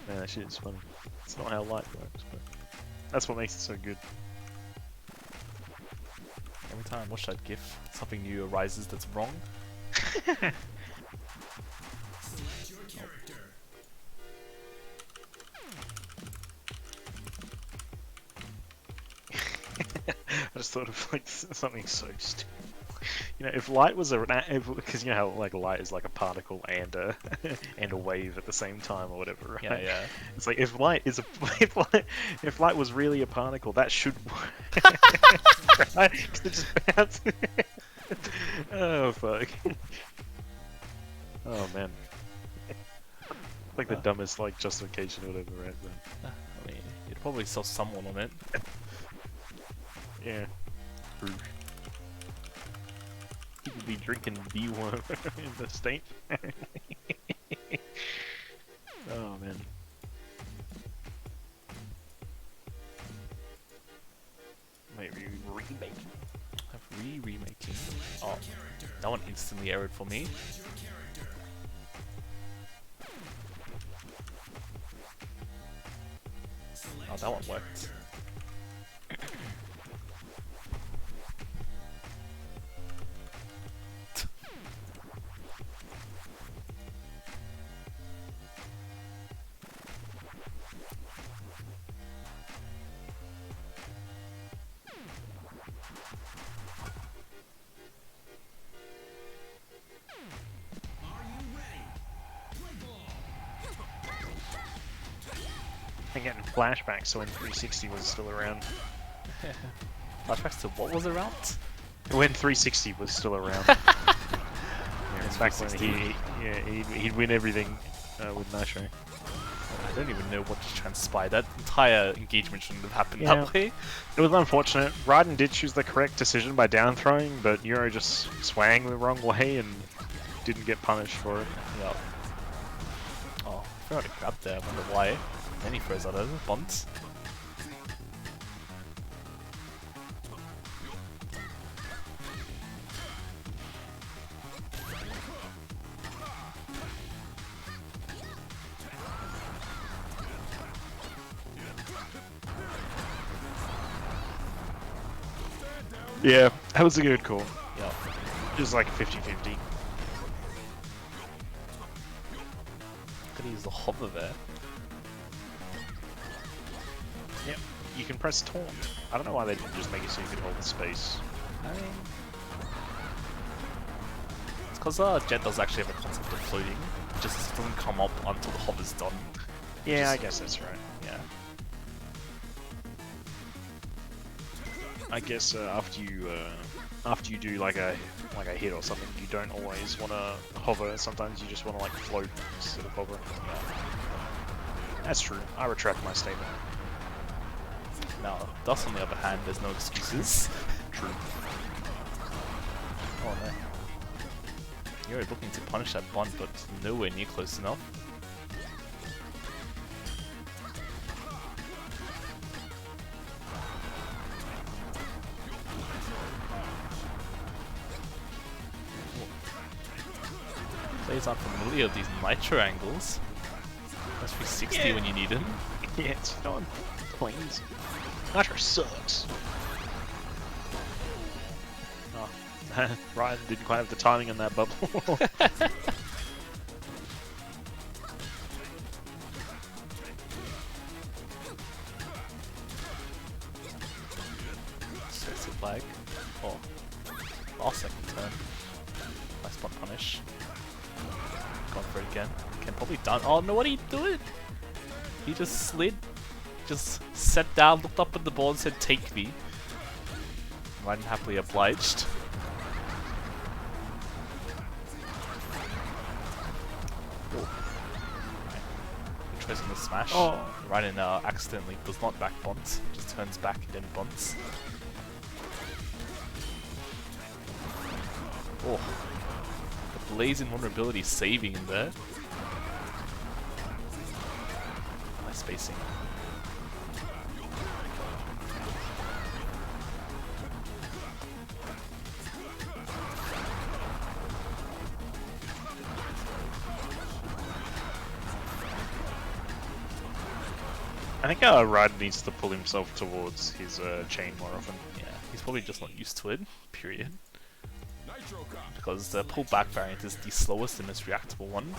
Man, that shit is funny. It's not how light works, but that's what makes it so good. Every time I watch that GIF, something new arises that's wrong. Select your character. I just thought of like something so stupid. You know, if light was because you know how like light is like a particle and a and a wave at the same time or whatever, right? Yeah, yeah. It's like if light is a if light was really a particle, that should work. Right? 'Cause it just bounces. Oh fuck. Oh man. Like the dumbest like justification or whatever, right? But, I mean, you'd probably saw someone on it. yeah. True. People be drinking B1 in the state. Oh man. Maybe remake. Remaking. Oh, that one instantly errored for me. Your character. Select Oh, that one worked. Are you ready? Play ball. I'm getting flashbacks so when 360 was still around. Flashbacks to what was around? When 360 was still around. Yeah, it's back when 360. he'd win everything with Nitro. I don't even know what just transpired. That entire engagement shouldn't have happened Yeah. that way. It was unfortunate. Raiden did choose the correct decision by down throwing, but Euro just swang the wrong way and didn't get punished for it. Yeah. Oh, I forgot to grab there. I wonder why. Then he throws out over bonds. Yeah, that was a good call. Yeah. It was like 50-50. Could use the hover there. Yep. You can press taunt. I don't know why they didn't just make it so you could hold the space. I mean, it's because Jet does actually have a concept of floating. It just doesn't come up until the hover's done. Yeah, I guess that's right. Yeah. I guess after you do like a hit or something, you don't always want to hover. Sometimes you just want to like float instead of hover. Yeah. That's true. I retract my statement. Now, Dust on the other hand, there's no excuses. True. Oh no. You're looking to punish that bond, but nowhere near close enough. Players aren't familiar with these nitro angles. That's 360 when you need him. Yeah, it's not planes. Nitro sucks. Oh, Ryan didn't quite have the timing on that bubble. Expensive flag. Oh. Last second turn. Nice spot punish. Gone for it again. Can probably done. Oh no, what did he do it? He just slid. Just sat down, looked up at the ball and said, take me. Ryan happily obliged. Choosing the smash. Oh. Ryan accidentally does not back bounce, just turns back and then bounce. Oh, the blaze invulnerability saving in there. Nice spacing. I think Ryan needs to pull himself towards his chain more often. Yeah, he's probably just not used to it, period. Because the pull back variant is the slowest and most reactable one.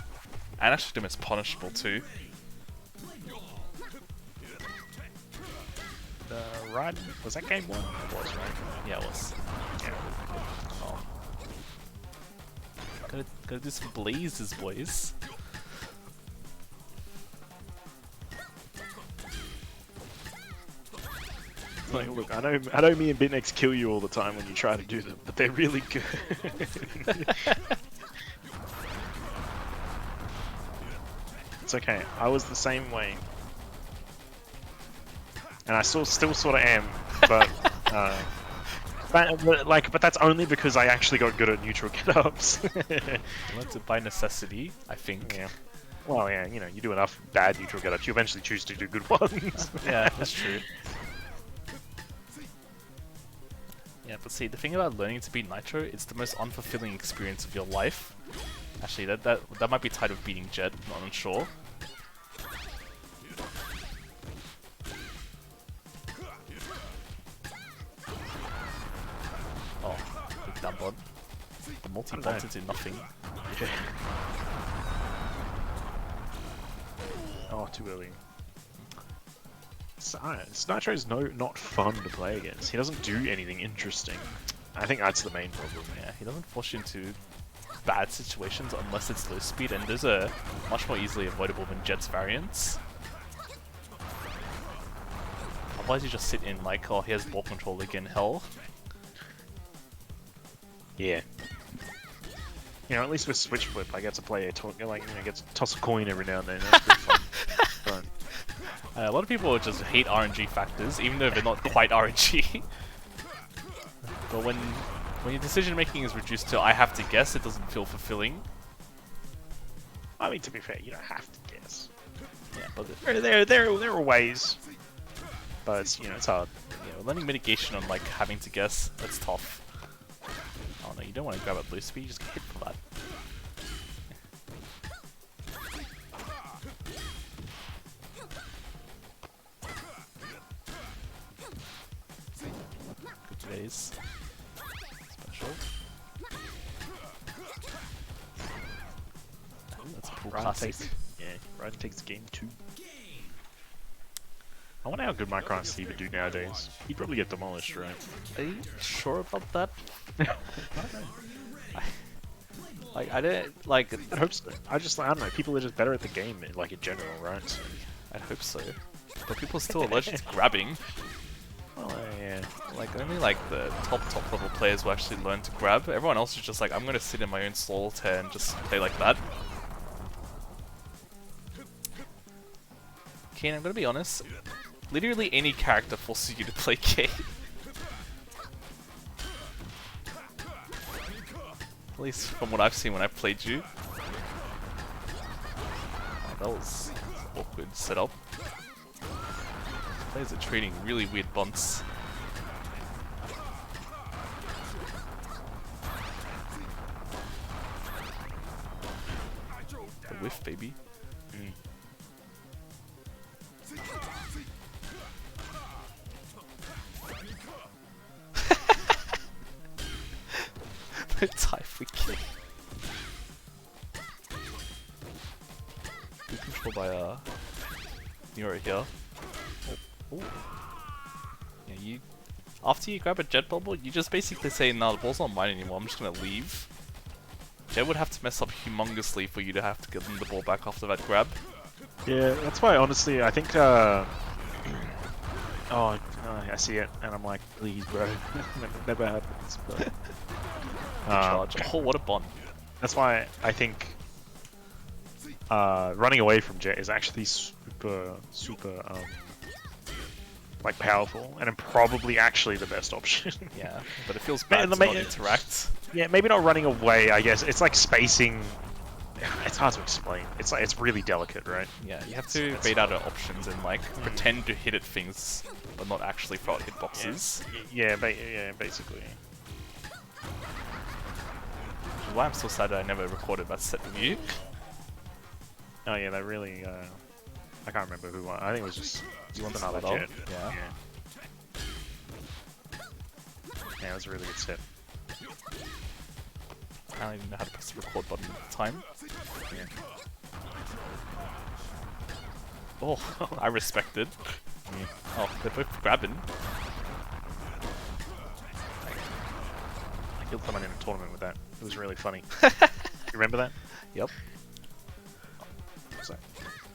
And actually the most punishable too. Ryan, was that game 1? It was, right? Yeah, it was. Yeah. Oh. Gotta do some blazes, boys. Like, look, I know me and BitNex kill you all the time when you try to do them, but they're really good. It's okay. I was the same way, and I still sort of am, but but that's only because I actually got good at neutral get-ups. Learned it by necessity, I think. Yeah. Well, yeah, you know, you do enough bad neutral get-ups, you eventually choose to do good ones. Yeah, that's true. Yeah, but see, the thing about learning to beat Nitro, it's the most unfulfilling experience of your life. Actually, that might be tied with beating Jet, not unsure. Oh, big down bod. The multi-bot into nothing. Yeah. Oh, too early. Nitro's not fun to play against. He doesn't do anything interesting. I think that's the main problem. Yeah, he doesn't force you into bad situations unless it's low speed, and those are much more easily avoidable than Jet's variants. Otherwise you just sit in like, oh, he has ball control again, hell. Yeah. You know, at least with Switch Flip, I get to play get to toss a coin every now and then. That's pretty fun. But A lot of people just hate RNG factors, even though they're not quite RNG. But when your decision making is reduced to I have to guess, it doesn't feel fulfilling. I mean, to be fair, you don't have to guess. Yeah, but There are ways, but it's, you know, it's hard. yeah, learning mitigation on like having to guess, that's tough. Oh no, you don't want to grab at low speed, you just get hit for that. Good phase. Special. That's a cool classic. Ryan takes game 2. I wonder how good Micron Steve would do nowadays. He'd probably get demolished, right? Are you sure about that? I don't like. I hope so. I don't know. People are just better at the game, like in general, right? So, I hope so. But people are still allergic to grabbing. oh yeah. Like only like the top level players will actually learn to grab. Everyone else is just like, I'm gonna sit in my own solitaire and just play like that. Kane, I'm gonna be honest. Literally any character forces you to play K. At least from what I've seen when I've played you. Oh, that was awkward setup. Players are trading really weird bunts. The whiff, baby. Tie free kick. Good control by Nero here. Oh. Yeah, you. After you grab a jet bubble, you just basically say, "No, the ball's not mine anymore. I'm just gonna leave." Jet would have to mess up humongously for you to have to give them the ball back after that grab. Yeah, that's why honestly I think I see it and I'm like, please bro. It never happens, but Charge. Oh, what a bond. that's why I think running away from Jet is actually super like powerful and probably actually the best option. Yeah, but it feels Man, bad to the not ma- interact. Yeah, maybe not running away, I guess. It's like spacing. It's hard to explain. It's like it's really delicate, right? Yeah, you have to bait out our options and like pretend to hit at things, but not actually throw out hitboxes. Yeah, basically. Why I'm so sad that I never recorded that set with you. Oh yeah, they really. I can't remember who won. I think it was just You want another Slaughter? Jet. Yeah. Yeah, it was a really good set. I don't even know how to press the record button at the time. Oh, I respect it. Yeah. Oh, they're both grabbing. I killed someone in a tournament with that. It was really funny. You remember that? Yep. What was that?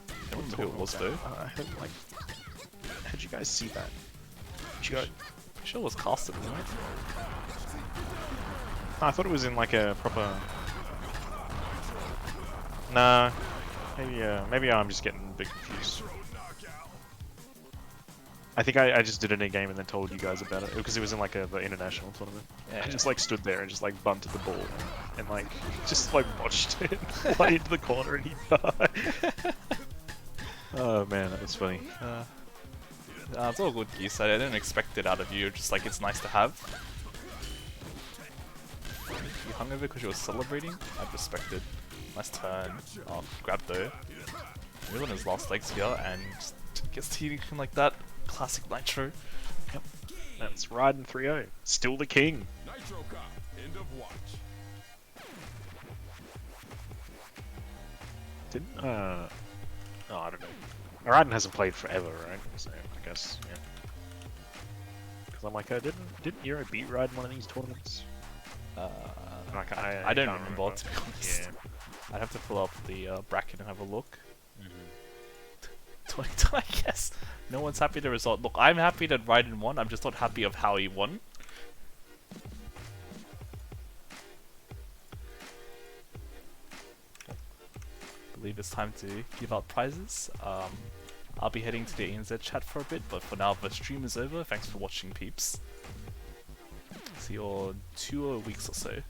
I don't remember who it was though. I heard, like, how'd you guys see that? Did you guys... Pretty sure it was casted, wasn't it? I thought it was in like a proper. Nah, maybe I'm just getting a bit confused. I think I just did it in a game and then told you guys about it because it was in like the international tournament. Yeah, I just like stood there and just like bunted the ball and like just like watched it fly into the corner and he died. Oh man, that was funny. It's all good, Geese. I didn't expect it out of you. Just like it's nice to have. You hungover because you were celebrating? I respect it. Nice turn. Oh, grab though. He's on his last legs here and just gets to hitting him like that. Classic Nitro. Yep. That's Raiden 3-0. Still the king. Nitro Cup. End of watch. Didn't oh, I don't know. Raiden hasn't played forever, right? So I guess yeah. Because I'm like, didn't Euro beat Raiden one of these tournaments? I don't can't remember, to be honest. Yeah. I'd have to pull up the bracket and have a look. Mm-hmm. 20, I guess. No one's happy with the result. Look, I'm happy that Raiden won. I'm just not happy of how he won. I believe it's time to give out prizes. I'll be heading to the ANZ chat for a bit, but for now the stream is over. Thanks for watching, peeps. See you all in 2 weeks or so.